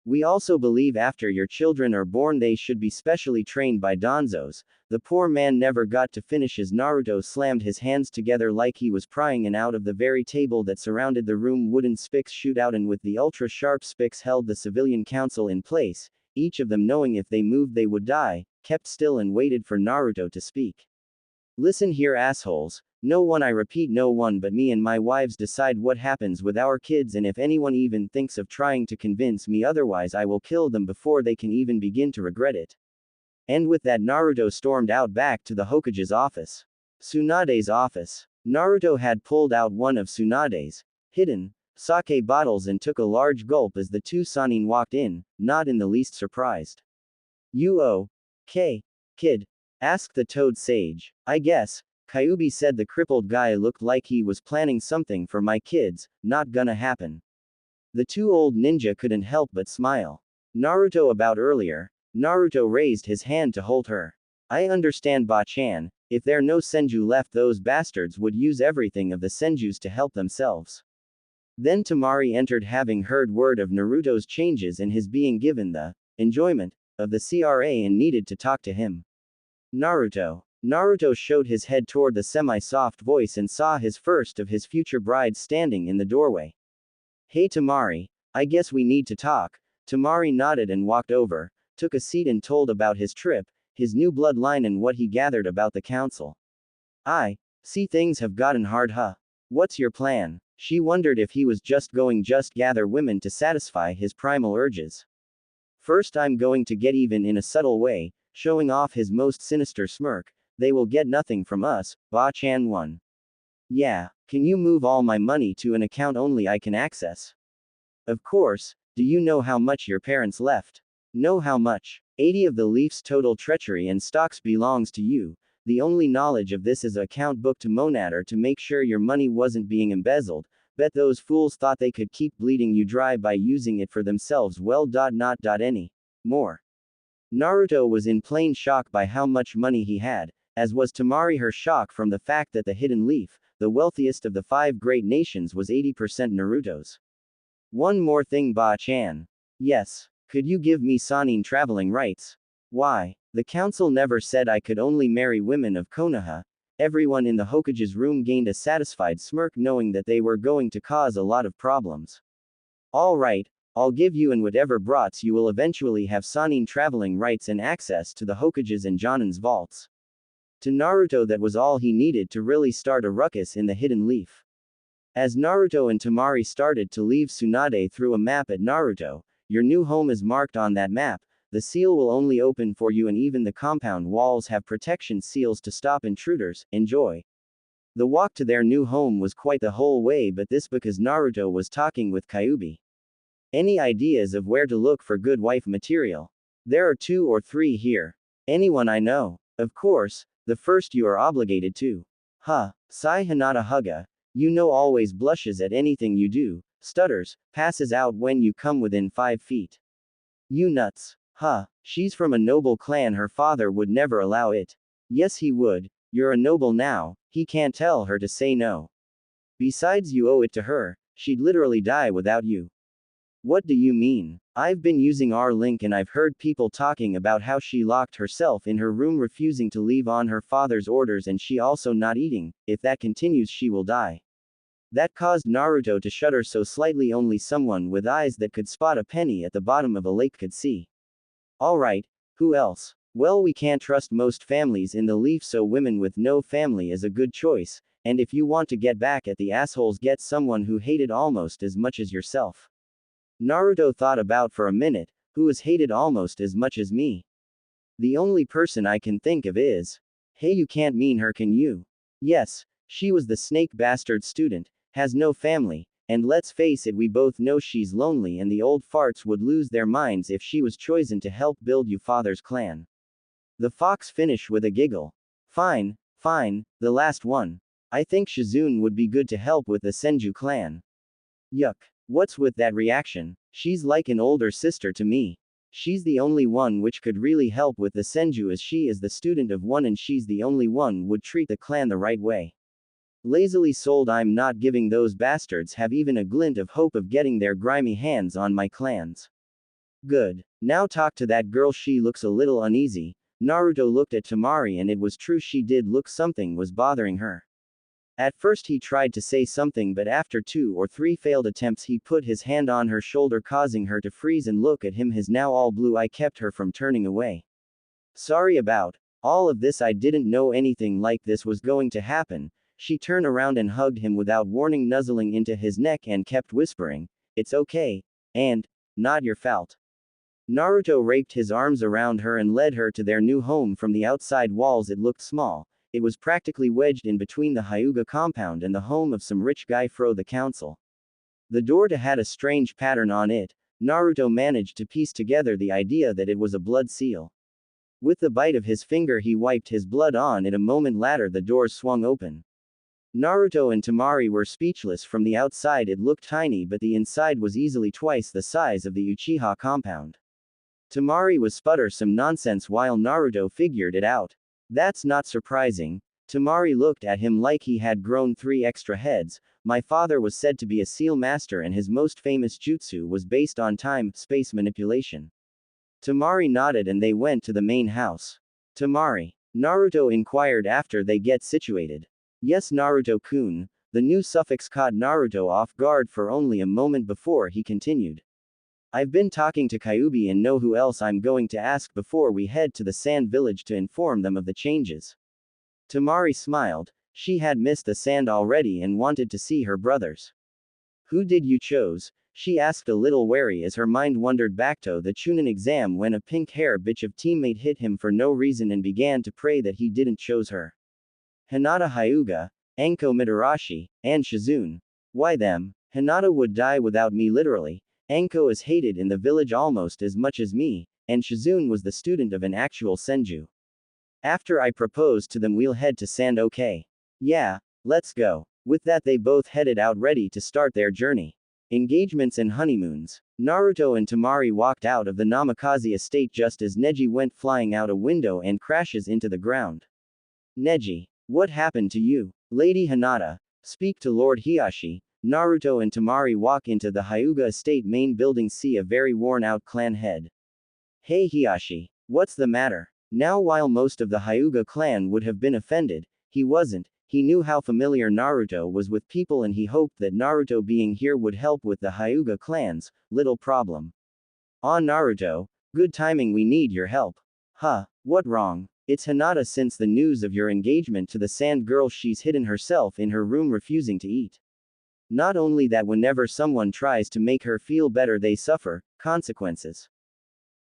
[SPEAKER 1] We also believe after your children are born they should be specially trained by Danzos. The poor man never got to finish as Naruto slammed his hands together like he was prying and out of the very table that surrounded the room wooden spiks shoot out and with the ultra-sharp spiks held the civilian council in place, each of them knowing if they moved they would die, kept still and waited for Naruto to speak. Listen here assholes. No one I repeat no one but me and my wives decide what happens with our kids and if anyone even thinks of trying to convince me otherwise I will kill them before they can even begin to regret it. And with that Naruto stormed out back to the Hokage's office. Tsunade's office. Naruto had pulled out one of Tsunade's hidden sake bottles and took a large gulp as the 2 Sannin walked in, not in the least surprised. You okay, kid? Asked the toad sage. I guess. Kyuubi said the crippled guy looked like he was planning something for my kids, not gonna happen. The 2 old ninja couldn't help but smile. Naruto about earlier. Naruto raised his hand to hold her. I understand Ba-chan, if there no Senju left those bastards would use everything of the Senjus to help themselves. Then Temari entered having heard word of Naruto's changes and his being given the enjoyment of the CRA and needed to talk to him. Naruto. Naruto showed his head toward the semi-soft voice and saw his first of his future brides standing in the doorway. Hey Temari, I guess we need to talk. Temari nodded and walked over, took a seat and told about his trip, his new bloodline and what he gathered about the council. I see things have gotten hard, huh? What's your plan? She wondered if he was just gather women to satisfy his primal urges. First, I'm going to get even in a subtle way, showing off his most sinister smirk. They will get nothing from us, Ba Chan won. Yeah, can you move all my money to an account only I can access? Of course. Do you know how much your parents left? Know how much? 80 of the Leaf's total treachery and stocks belongs to you. The only knowledge of this is account book to Monader to make sure your money wasn't being embezzled. Bet those fools thought they could keep bleeding you dry by using it for themselves. Well, not any more. Naruto was in plain shock by how much money he had, as was Temari her shock from the fact that the Hidden Leaf, the wealthiest of the 5 great nations, was 80% Naruto's. One more thing, Ba-chan. Yes. Could you give me Sannin traveling rights? Why? The council never said I could only marry women of Konoha. Everyone in the Hokage's room gained a satisfied smirk knowing that they were going to cause a lot of problems. Alright, I'll give you, and whatever brats you will eventually have Sannin traveling rights and access to the Hokage's and Jonin's vaults. To Naruto, that was all he needed to really start a ruckus in the Hidden Leaf. As Naruto and Temari started to leave, Tsunade threw a map at Naruto. Your new home is marked on that map. The seal will only open for you, and even the compound walls have protection seals to stop intruders. Enjoy. The walk to their new home was quite the whole way, but this because Naruto was talking with Kyuubi. Any ideas of where to look for good wife material? There are 2 or 3 here. Anyone I know? Of course, the first you are obligated to. Huh, Sai Hinata Huga. You know, always blushes at anything you do, stutters, passes out when you come within 5 feet. You nuts. Huh, she's from a noble clan, her father would never allow it. Yes, he would. You're a noble now, he can't tell her to say no. Besides, you owe it to her, she'd literally die without you. What do you mean? I've been using our link and I've heard people talking about how she locked herself in her room, refusing to leave on her father's orders, and she also not eating. If that continues, she will die. That caused Naruto to shudder so slightly only someone with eyes that could spot a penny at the bottom of a lake could see. Alright, who else? Well, we can't trust most families in the Leaf, so women with no family is a good choice, and if you want to get back at the assholes, get someone who hated almost as much as yourself. Naruto thought about for a minute. Who is hated almost as much as me? The only person I can think of is. Hey, you can't mean her, can you? Yes, she was the snake bastard student, has no family, and let's face it, we both know she's lonely, and the old farts would lose their minds if she was chosen to help build your father's clan. The fox finished with a giggle. Fine, the last one. I think Shizune would be good to help with the Senju clan. Yuck. What's with that reaction? She's like an older sister to me. She's the only one which could really help with the Senju, as she is the student of one and she's the only one would treat the clan the right way. Lazily sold. I'm not giving those bastards have even a glint of hope of getting their grimy hands on my clans. Good. Now talk to that girl, she looks a little uneasy. Naruto looked at Temari, and it was true, she did look something was bothering her. At first he tried to say something, but after 2 or 3 failed attempts he put his hand on her shoulder, causing her to freeze and look at him. His now all blue eye kept her from turning away. Sorry about all of this, I didn't know anything like this was going to happen. She turned around and hugged him without warning, nuzzling into his neck and kept whispering, "It's okay, and not your fault." Naruto wrapped his arms around her and led her to their new home from the outside walls. It looked small. It was practically wedged in between the Hyuga compound and the home of some rich guy from the council. The door had a strange pattern on it. Naruto managed to piece together the idea that it was a blood seal. With the bite of his finger he wiped his blood on it. A moment later the doors swung open. Naruto and Temari were speechless. From the outside it looked tiny, but the inside was easily twice the size of the Uchiha compound. Temari was sputter some nonsense while Naruto figured it out. That's not surprising. Temari looked at him like he had grown 3 extra heads. My father was said to be a seal master, and his most famous jutsu was based on time-space manipulation. Temari nodded and they went to the main house. Temari, Naruto inquired after they get situated. Yes, Naruto-kun, The new suffix caught Naruto off guard for only a moment before he continued. I've been talking to Kyuubi and know who else I'm going to ask before we head to the sand village to inform them of the changes. Temari smiled. She had missed the sand already and wanted to see her brothers. Who did you chose? She asked a little wary as her mind wandered back to the Chunin exam when a pink-hair bitch of teammate hit him for no reason and began to pray that he didn't chose her. Hinata Hyuga, Anko Mitarashi, and Shizune. Why them? Hinata would die without me literally. Anko is hated in the village almost as much as me, and Shizune was the student of an actual senju. After I proposed to them we'll head to sand, okay? Yeah, let's go. With that they both headed out ready to start their journey. Engagements and honeymoons. Naruto and Temari walked out of the Namikaze estate just as Neji went flying out a window and crashes into the ground. Neji, what happened to you? Lady Hinata, speak to Lord Hiashi. Naruto and Temari walk into the Hyuga estate main building, see a very worn-out clan head. Hey Hiashi, what's the matter? Now while most of the Hyuga clan would have been offended, he wasn't. He knew how familiar Naruto was with people and he hoped that Naruto being here would help with the Hyuga clans. Little problem. Ah Naruto, good timing, we need your help. Huh, what wrong? It's Hinata. Since the news of your engagement to the sand girl, she's hidden herself in her room refusing to eat. Not only that, whenever someone tries to make her feel better they suffer consequences.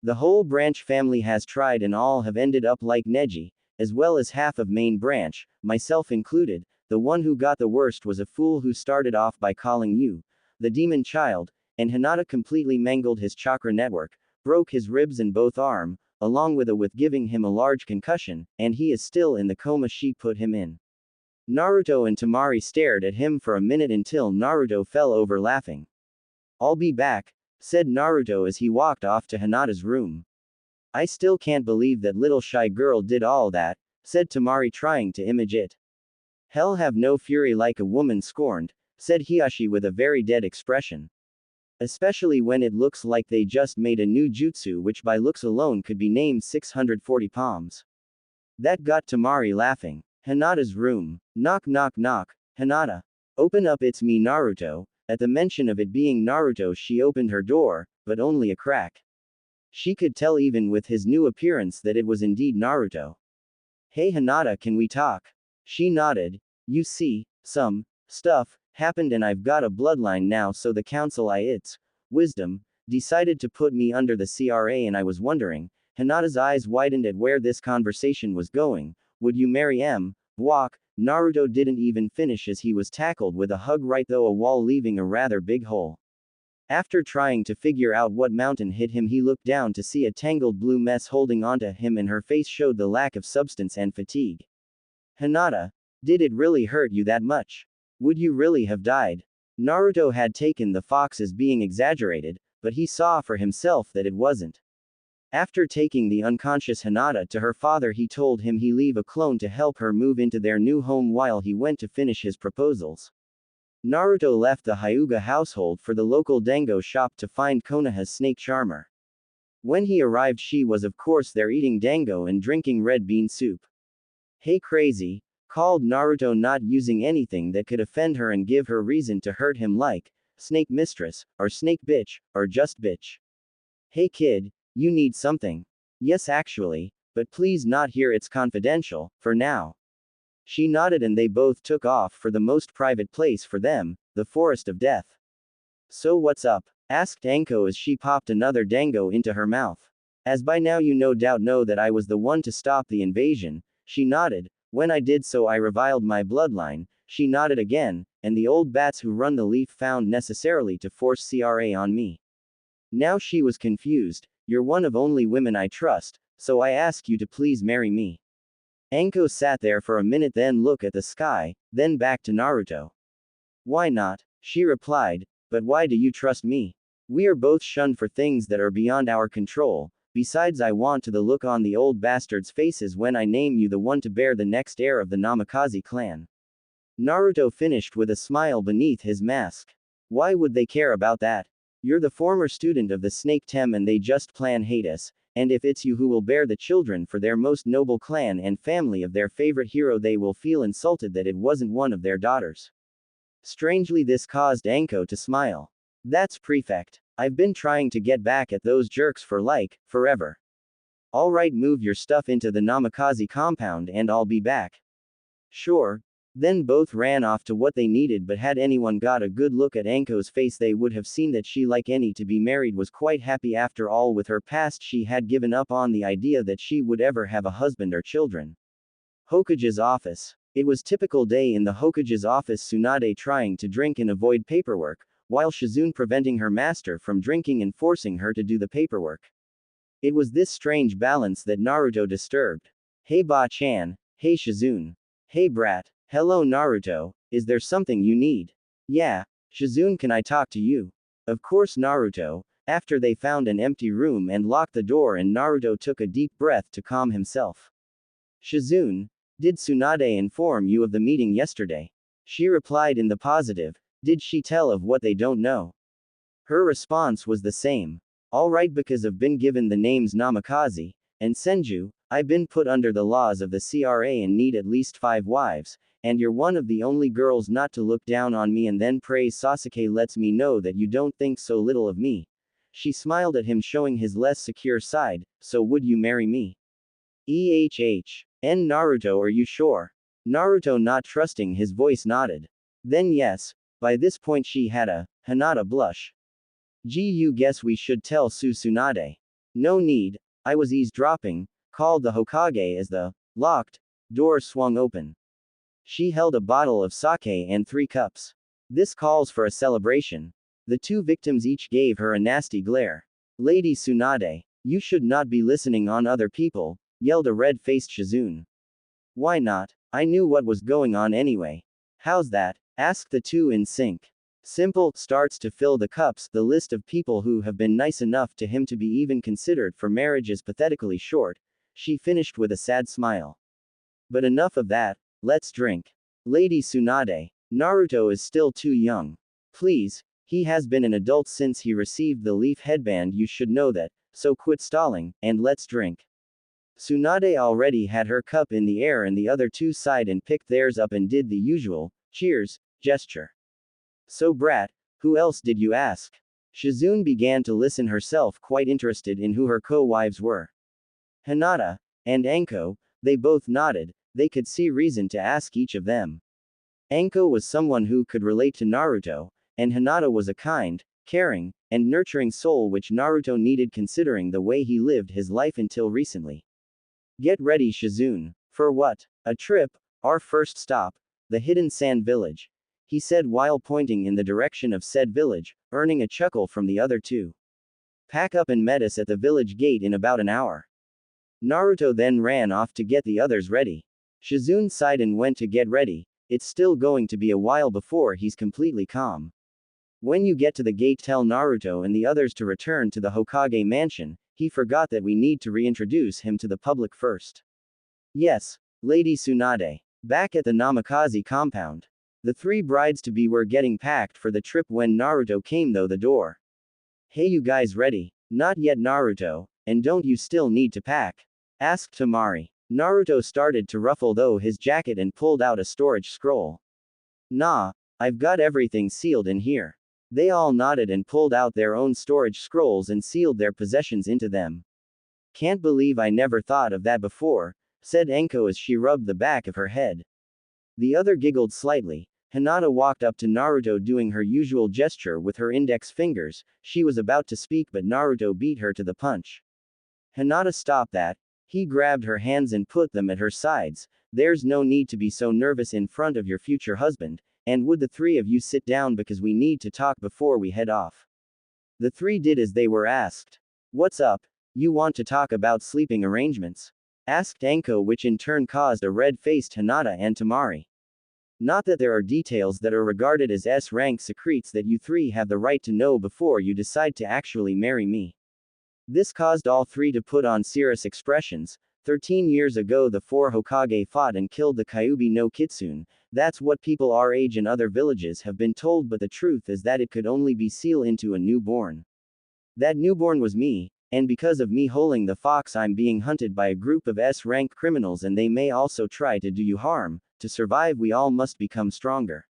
[SPEAKER 1] The whole branch family has tried and all have ended up like Neji, as well as half of main branch, myself included. The one who got the worst was a fool who started off by calling you the demon child, and Hinata completely mangled his chakra network, broke his ribs and both arm, along with giving him a large concussion, and he is still in the coma she put him in. Naruto and Temari stared at him for a minute until Naruto fell over laughing. I'll be back, said Naruto as he walked off to Hinata's room. I still can't believe that little shy girl did all that, said Temari trying to image it. Hell, have no fury like a woman scorned, said Hiashi with a very dead expression. Especially when it looks like they just made a new jutsu which by looks alone could be named 640 palms. That got Temari laughing. Hinata's room. Knock knock knock. Hinata. Open up, it's me Naruto. At the mention of it being Naruto she opened her door, but only a crack. She could tell even with his new appearance that it was indeed Naruto. Hey Hinata, can we talk? She nodded. You see, some stuff happened and I've got a bloodline now, so the council it's wisdom decided to put me under the CRA, and I was wondering. Hinata's eyes widened at where this conversation was going. Would you marry M? Walk. Naruto didn't even finish as he was tackled with a hug right through a wall, leaving a rather big hole. After trying to figure out what mountain hit him, he looked down to see a tangled blue mess holding onto him, and her face showed the lack of substance and fatigue. Hinata, did it really hurt you that much? Would you really have died? Naruto had taken the fox as being exaggerated, but he saw for himself that it wasn't. After taking the unconscious Hinata to her father, he told him he'd leave a clone to help her move into their new home while he went to finish his proposals. Naruto left the Hyuga household for the local dango shop to find Konoha's snake charmer. When he arrived, she was of course there eating dango and drinking red bean soup. Hey crazy, called Naruto, not using anything that could offend her and give her reason to hurt him, like snake mistress, or snake bitch, or just bitch. Hey kid, you need something? Yes actually, but please not here, it's confidential, for now. She nodded and they both took off for the most private place for them, the Forest of Death. So what's up? Asked Anko as she popped another dango into her mouth. As by now you no doubt know that I was the one to stop the invasion. She nodded. When I did so I reviled my bloodline. She nodded again, and the old bats who run the leaf found necessarily to force CRA on me. Now she was confused. You're one of only women I trust, so I ask you to please marry me. Anko sat there for a minute, then looked at the sky, then back to Naruto. Why not? She replied, but why do you trust me? We are both shunned for things that are beyond our control. Besides, I want to the look on the old bastards' faces when I name you the one to bear the next heir of the Namikaze clan. Naruto finished with a smile beneath his mask. Why would they care about that? You're the former student of the Snake Tem and they just plan hate us. And if it's you who will bear the children for their most noble clan and family of their favorite hero, they will feel insulted that it wasn't one of their daughters. Strangely, this caused Anko to smile. That's prefect. I've been trying to get back at those jerks for forever. Alright, move your stuff into the Namikaze compound and I'll be back. Sure. Then both ran off to what they needed, but had anyone got a good look at Anko's face, they would have seen that she, like any to be married, was quite happy after all. With her past, she had given up on the idea that she would ever have a husband or children. Hokage's office. It was typical day in the Hokage's office, Tsunade trying to drink and avoid paperwork, while Shizune preventing her master from drinking and forcing her to do the paperwork. It was this strange balance that Naruto disturbed. Hey Ba-chan, hey Shizune. Hey brat. Hello Naruto, is there something you need? Yeah, Shizune, can I talk to you? Of course Naruto. After they found an empty room and locked the door, and Naruto took a deep breath to calm himself. Shizune, did Tsunade inform you of the meeting yesterday? She replied in the positive. Did she tell of what they don't know? Her response was the same. Alright, because I've been given the names Namikaze and Senju, I've been put under the laws of the CRA and need at least 5 wives, and you're one of the only girls not to look down on me and then praise Sasuke lets me know that you don't think so little of me. She smiled at him, showing his less secure side. So would you marry me? Naruto, are you sure? Naruto, not trusting his voice, nodded. Then yes. By this point she had a Hinata blush. Gee, you guess we should tell Tsunade. No need, I was eavesdropping, called the Hokage as the locked door swung open. She held a bottle of sake and 3 cups. This calls for a celebration. The 2 victims each gave her a nasty glare. Lady Tsunade, you should not be listening on other people, yelled a red-faced Shizune. Why not? I knew what was going on anyway. How's that? Asked the 2 in sync. Simple, starts to fill the cups. The list of people who have been nice enough to him to be even considered for marriage is pathetically short, she finished with a sad smile. But enough of that, let's drink. Lady Tsunade, Naruto is still too young. Please, he has been an adult since he received the leaf headband, you should know that, so quit stalling, and let's drink. Tsunade already had her cup in the air and the other 2 sighed and picked theirs up and did the usual, cheers, gesture. So brat, who else did you ask? Shizune began to listen herself, quite interested in who her co-wives were. Hinata and Anko, they both nodded, they could see reason to ask each of them. Anko was someone who could relate to Naruto, and Hinata was a kind, caring, and nurturing soul which Naruto needed considering the way he lived his life until recently. Get ready Shizune. For what? A trip? Our first stop, the hidden sand village, he said while pointing in the direction of said village, earning a chuckle from the other 2. Pack up and meet us at the village gate in about an hour. Naruto then ran off to get the others ready. Shizune sighed and went to get ready. It's still going to be a while before he's completely calm. When you get to the gate, tell Naruto and the others to return to the Hokage mansion. He forgot that we need to reintroduce him to the public first. Yes, Lady Tsunade. Back at the Namikaze compound. The 3 brides-to-be were getting packed for the trip when Naruto came through the door. Hey, you guys ready? Not yet Naruto, and don't you still need to pack? Asked Temari. Naruto started to ruffle though his jacket and pulled out a storage scroll. Nah, I've got everything sealed in here. They all nodded and pulled out their own storage scrolls and sealed their possessions into them. Can't believe I never thought of that before, said Anko as she rubbed the back of her head. The other giggled slightly. Hinata walked up to Naruto doing her usual gesture with her index fingers. She was about to speak but Naruto beat her to the punch. Hinata, stop that. He grabbed her hands and put them at her sides. There's no need to be so nervous in front of your future husband, and would the 3 of you sit down because we need to talk before we head off. The 3 did as they were asked. What's up? You want to talk about sleeping arrangements? Asked Anko, which in turn caused a red-faced Hinata and Temari. Not that there are details that are regarded as S-rank secrets that you 3 have the right to know before you decide to actually marry me. This caused all 3 to put on serious expressions. 13 years ago the 4 Hokage fought and killed the Kyuubi no Kitsune. That's what people our age in other villages have been told, but the truth is that it could only be sealed into a newborn. That newborn was me, and because of me holding the fox I'm being hunted by a group of S-rank criminals and they may also try to do you harm. To survive we all must become stronger.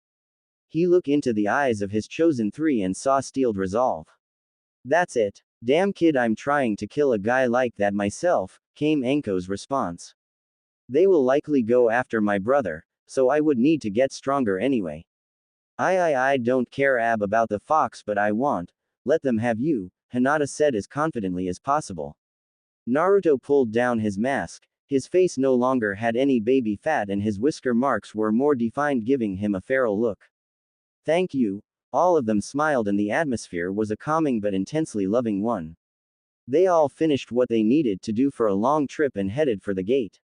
[SPEAKER 1] He looked into the eyes of his chosen three and saw steeled resolve. That's it. Damn kid, I'm trying to kill a guy like that myself, came Anko's response. They will likely go after my brother, so I would need to get stronger anyway. I don't care about the fox, but I want, let them have you, Hinata said as confidently as possible. Naruto pulled down his mask, his face no longer had any baby fat and his whisker marks were more defined, giving him a feral look. Thank you. All of them smiled and the atmosphere was a calming but intensely loving one. They all finished what they needed to do for a long trip and headed for the gate.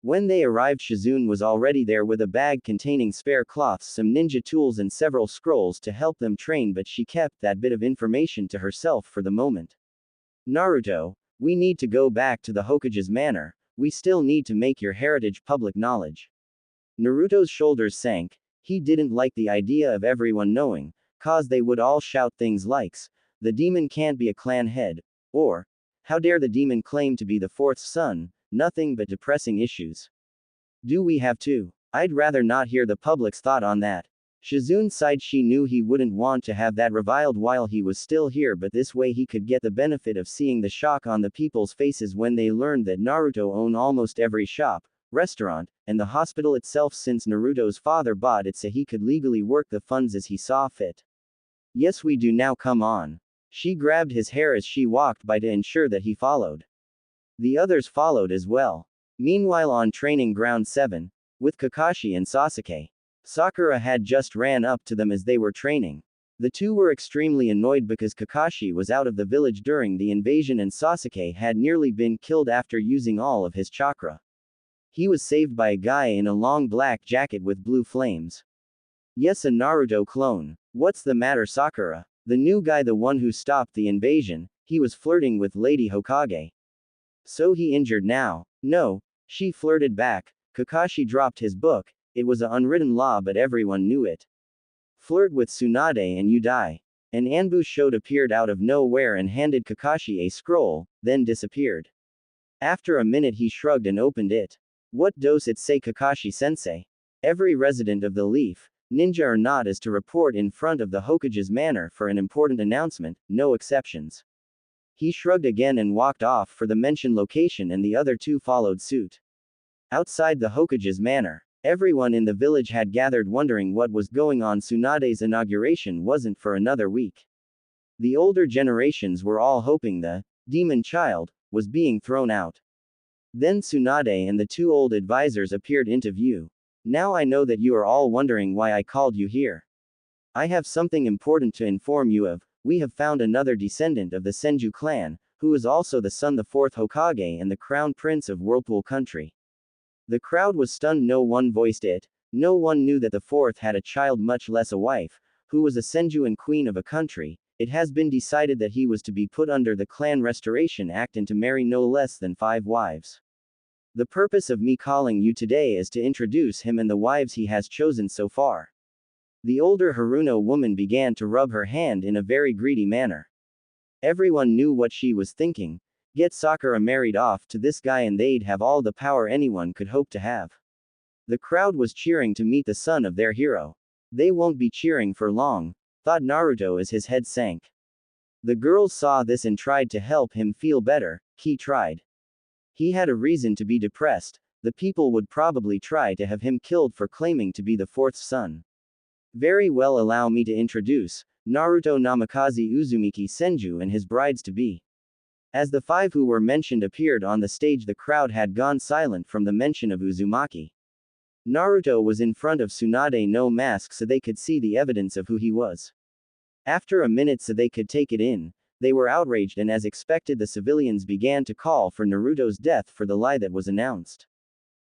[SPEAKER 1] When they arrived, Shizune was already there with a bag containing spare cloths, some ninja tools and several scrolls to help them train, but she kept that bit of information to herself for the moment. Naruto, we need to go back to the Hokage's manor, we still need to make your heritage public knowledge. Naruto's shoulders sank. He didn't like the idea of everyone knowing, cause they would all shout things like, the demon can't be a clan head, or, how dare the demon claim to be the fourth son, nothing but depressing issues. Do we have to? I'd rather not hear the public's thought on that. Shizune sighed. She knew he wouldn't want to have that reviled while he was still here, but this way he could get the benefit of seeing the shock on the people's faces when they learned that Naruto owned almost every shop, restaurant, and the hospital itself, since Naruto's father bought it so he could legally work the funds as he saw fit. Yes, we do now, come on. She grabbed his hair as she walked by to ensure that he followed. The others followed as well. Meanwhile, on training ground 7, with Kakashi and Sasuke, Sakura had just ran up to them as they were training. The two were extremely annoyed because Kakashi was out of the village during the invasion and Sasuke had nearly been killed after using all of his chakra. He was saved by a guy in a long black jacket with blue flames. Yes, a Naruto clone. What's the matter, Sakura? The new guy, the one who stopped the invasion, he was flirting with Lady Hokage. So he injured now? No, she flirted back. Kakashi dropped his book, it was an unwritten law but everyone knew it. Flirt with Tsunade and you die. An ambush showed appeared out of nowhere and handed Kakashi a scroll, then disappeared. After a minute he shrugged and opened it. What does it say, Kakashi-sensei? Every resident of the Leaf, ninja or not, is to report in front of the Hokage's manor for an important announcement, no exceptions. He shrugged again and walked off for the mentioned location and the other two followed suit. Outside the Hokage's manor, everyone in the village had gathered wondering what was going on. Tsunade's inauguration wasn't for another week. The older generations were all hoping the demon child was being thrown out. Then Tsunade and the two old advisors appeared into view. Now I know that you are all wondering why I called you here. I have something important to inform you of. We have found another descendant of the Senju clan, who is also the son the fourth Hokage and the crown prince of Whirlpool Country. The crowd was stunned. No one voiced it. No one knew that the fourth had a child, much less a wife, who was a Senju and queen of a country. It has been decided that he was to be put under the Clan Restoration Act and to marry no less than 5 wives. The purpose of me calling you today is to introduce him and the wives he has chosen so far. The older Haruno woman began to rub her hand in a very greedy manner. Everyone knew what she was thinking. Get Sakura married off to this guy and they'd have all the power anyone could hope to have. The crowd was cheering to meet the son of their hero. They won't be cheering for long, thought Naruto as his head sank. The girls saw this and tried to help him feel better. He tried. He had a reason to be depressed. The people would probably try to have him killed for claiming to be the fourth son. Very well, allow me to introduce Naruto Namikaze Uzumaki Senju and his brides-to-be. As the 5 who were mentioned appeared on the stage, the crowd had gone silent from the mention of Uzumaki. Naruto was in front of Tsunade, no mask, so they could see the evidence of who he was. After a minute so they could take it in, they were outraged and as expected the civilians began to call for Naruto's death for the lie that was announced.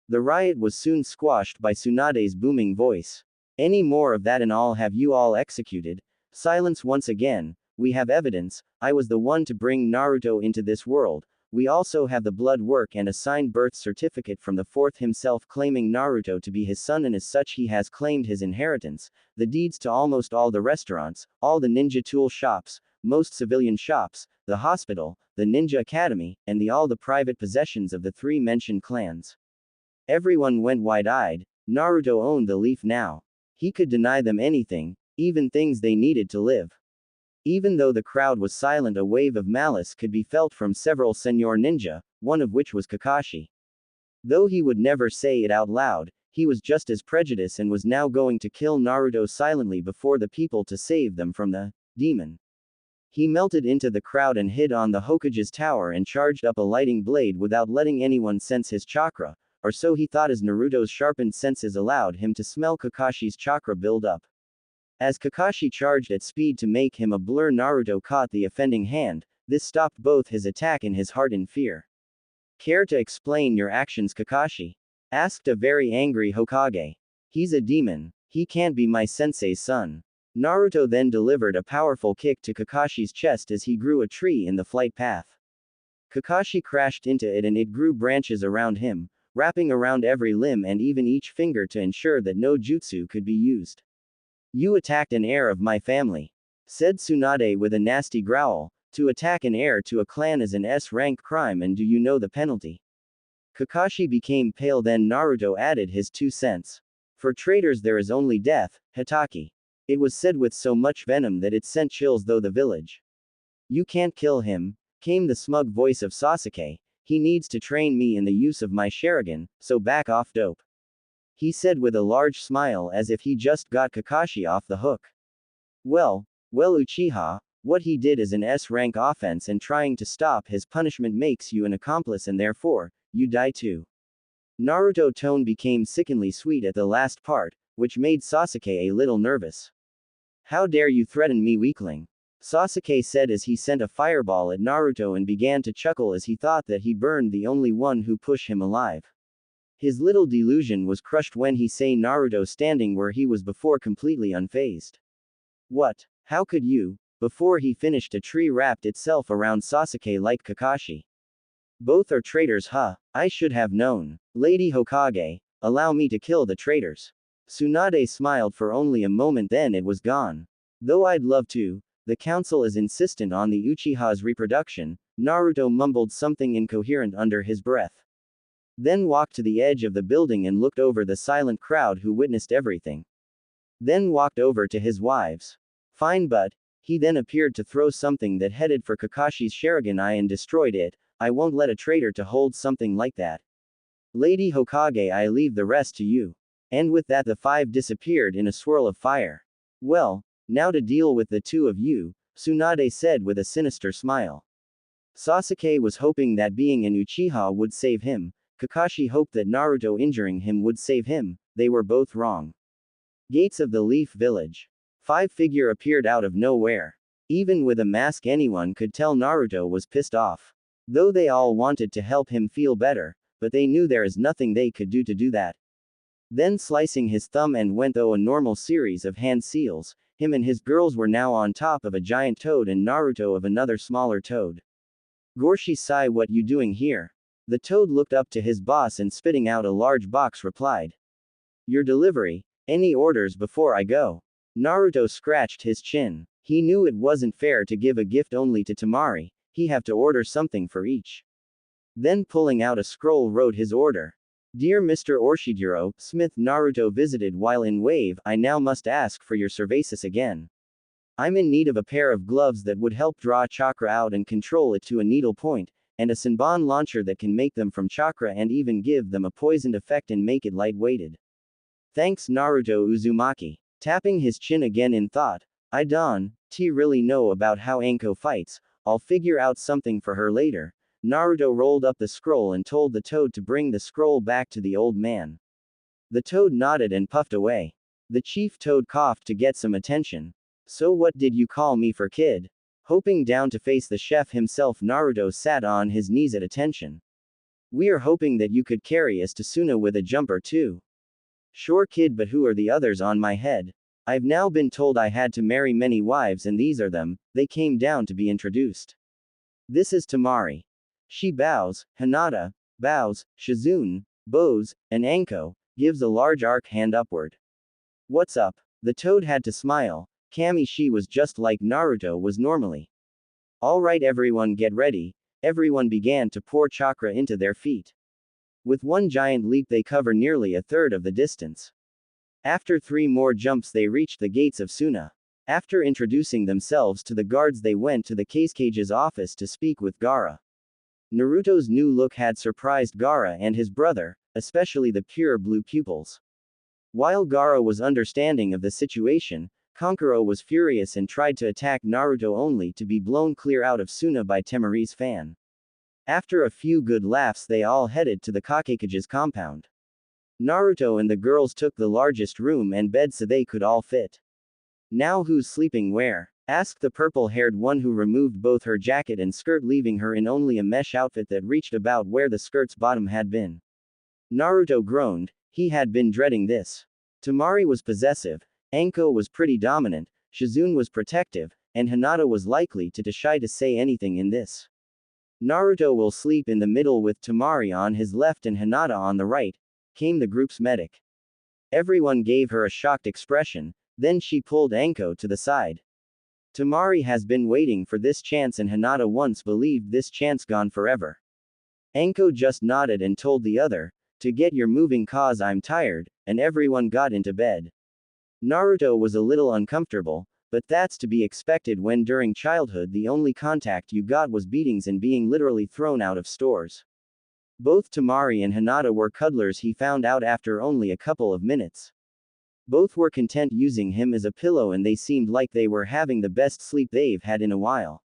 [SPEAKER 1] The riot was soon squashed by Tsunade's booming voice. Any more of that and I'll have you all executed. Silence once again. We have evidence. I was the one to bring Naruto into this world. We also have the blood work and a signed birth certificate from the fourth himself claiming Naruto to be his son, and as such he has claimed his inheritance, the deeds to almost all the restaurants, all the ninja tool shops, most civilian shops, the hospital, the ninja academy, and all the private possessions of the 3 mentioned clans. Everyone went wide-eyed. Naruto owned the leaf now. He could deny them anything, even things they needed to live. Even though the crowd was silent, a wave of malice could be felt from several Senor Ninja, one of which was Kakashi. Though he would never say it out loud, he was just as prejudiced and was now going to kill Naruto silently before the people to save them from the demon. He melted into the crowd and hid on the Hokage's tower and charged up a lighting blade without letting anyone sense his chakra, or so he thought, as Naruto's sharpened senses allowed him to smell Kakashi's chakra build up. As Kakashi charged at speed to make him a blur, Naruto caught the offending hand. This stopped both his attack and his heart in fear. Care to explain your actions, Kakashi? Asked a very angry Hokage. He's a demon. He can't be my sensei's son. Naruto then delivered a powerful kick to Kakashi's chest as he grew a tree in the flight path. Kakashi crashed into it and it grew branches around him, wrapping around every limb and even each finger to ensure that no jutsu could be used. You attacked an heir of my family, said Tsunade with a nasty growl. To attack an heir to a clan is an S-rank crime, and do you know the penalty? Kakashi became pale, then Naruto added his 2 cents. For traitors there is only death, Hitaki. It was said with so much venom that it sent chills through the village. You can't kill him, came the smug voice of Sasuke. He needs to train me in the use of my Sharingan, so back off, dope. He said with a large smile as if he just got Kakashi off the hook. Well, Uchiha, what he did is an S-rank offense, and trying to stop his punishment makes you an accomplice, and therefore, you die too. Naruto's tone became sickeningly sweet at the last part, which made Sasuke a little nervous. How dare you threaten me, weakling? Sasuke said as he sent a fireball at Naruto and began to chuckle as he thought that he burned the only one who pushed him alive. His little delusion was crushed when he saw Naruto standing where he was before, completely unfazed. What? How could you? Before he finished, a tree wrapped itself around Sasuke like Kakashi. Both are traitors, huh? I should have known. Lady Hokage, allow me to kill the traitors. Tsunade smiled for only a moment, then it was gone. Though I'd love to, the council is insistent on the Uchiha's reproduction. Naruto mumbled something incoherent under his breath. Then walked to the edge of the building and looked over the silent crowd who witnessed everything. Then walked over to his wives. Fine, but he then appeared to throw something that headed for Kakashi's Sharingan eye and destroyed it. I won't let a traitor to hold something like that. Lady Hokage, I leave the rest to you. And with that the 5 disappeared in a swirl of fire. Well, now to deal with the 2 of you, Tsunade said with a sinister smile. Sasuke was hoping that being an Uchiha would save him. Kakashi hoped that Naruto injuring him would save him. They were both wrong. Gates of the Leaf Village. 5 figure appeared out of nowhere. Even with a mask, anyone could tell Naruto was pissed off. Though they all wanted to help him feel better, but they knew there is nothing they could do that. Then slicing his thumb and went through a normal series of hand seals. Him and his girls were now on top of a giant toad and Naruto of another smaller toad. Gorshi-sai, what you doing here? The toad looked up to his boss and spitting out a large box replied. Your delivery. Any orders before I go? Naruto scratched his chin. He knew it wasn't fair to give a gift only to Temari. He have to order something for each. Then pulling out a scroll wrote his order. Dear Mr. Orshiduro, Smith, Naruto visited while in Wave. I now must ask for your services again. I'm in need of a pair of gloves that would help draw chakra out and control it to a needle point, and a Senbon launcher that can make them from chakra and even give them a poisoned effect and make it light-weighted. Thanks, Naruto Uzumaki. Tapping his chin again in thought. I don't really know about how Anko fights. I'll figure out something for her later. Naruto rolled up the scroll and told the toad to bring the scroll back to the old man. The toad nodded and puffed away. The chief toad coughed to get some attention. So what did you call me for, kid? Hoping down to face the chef himself, Naruto sat on his knees at attention. We're hoping that you could carry us to Suna with a jumper too. Sure, kid, but who are the others on my head? I've now been told I had to marry many wives, and these are them. They came down to be introduced. This is Temari. She bows, Hinata bows, Shizune bows, and Anko gives a large arc hand upward. What's up? The toad had to smile. Kamishi was just like Naruto was normally. Alright everyone, get ready. Everyone began to pour chakra into their feet. With one giant leap they cover nearly a third of the distance. After 3 more jumps they reached the gates of Suna. After introducing themselves to the guards they went to the Cage's office to speak with Gaara. Naruto's new look had surprised Gaara and his brother, especially the pure blue pupils. While Gaara was understanding of the situation, Kankuro was furious and tried to attack Naruto only to be blown clear out of Suna by Temari's fan. After a few good laughs they all headed to the Kage's compound. Naruto and the girls took the largest room and bed so they could all fit. Now who's sleeping where? Asked the purple-haired one who removed both her jacket and skirt leaving her in only a mesh outfit that reached about where the skirt's bottom had been. Naruto groaned, he had been dreading this. Temari was possessive, Anko was pretty dominant, Shizune was protective, and Hinata was likely too shy to say anything in this. Naruto will sleep in the middle with Temari on his left and Hinata on the right, came the group's medic. Everyone gave her a shocked expression, then she pulled Anko to the side. Temari has been waiting for this chance and Hinata once believed this chance gone forever. Anko just nodded and told the other, to get your moving cause I'm tired, and everyone got into bed. Naruto was a little uncomfortable, but that's to be expected when during childhood the only contact you got was beatings and being literally thrown out of stores. Both Temari and Hinata were cuddlers he found out after only a couple of minutes. Both were content using him as a pillow and they seemed like they were having the best sleep they've had in a while.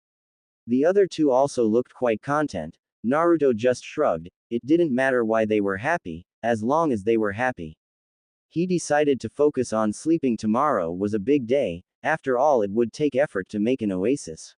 [SPEAKER 1] The other two also looked quite content. Naruto just shrugged, it didn't matter why they were happy, as long as they were happy. He decided to focus on sleeping. Tomorrow was a big day, after all it would take effort to make an oasis.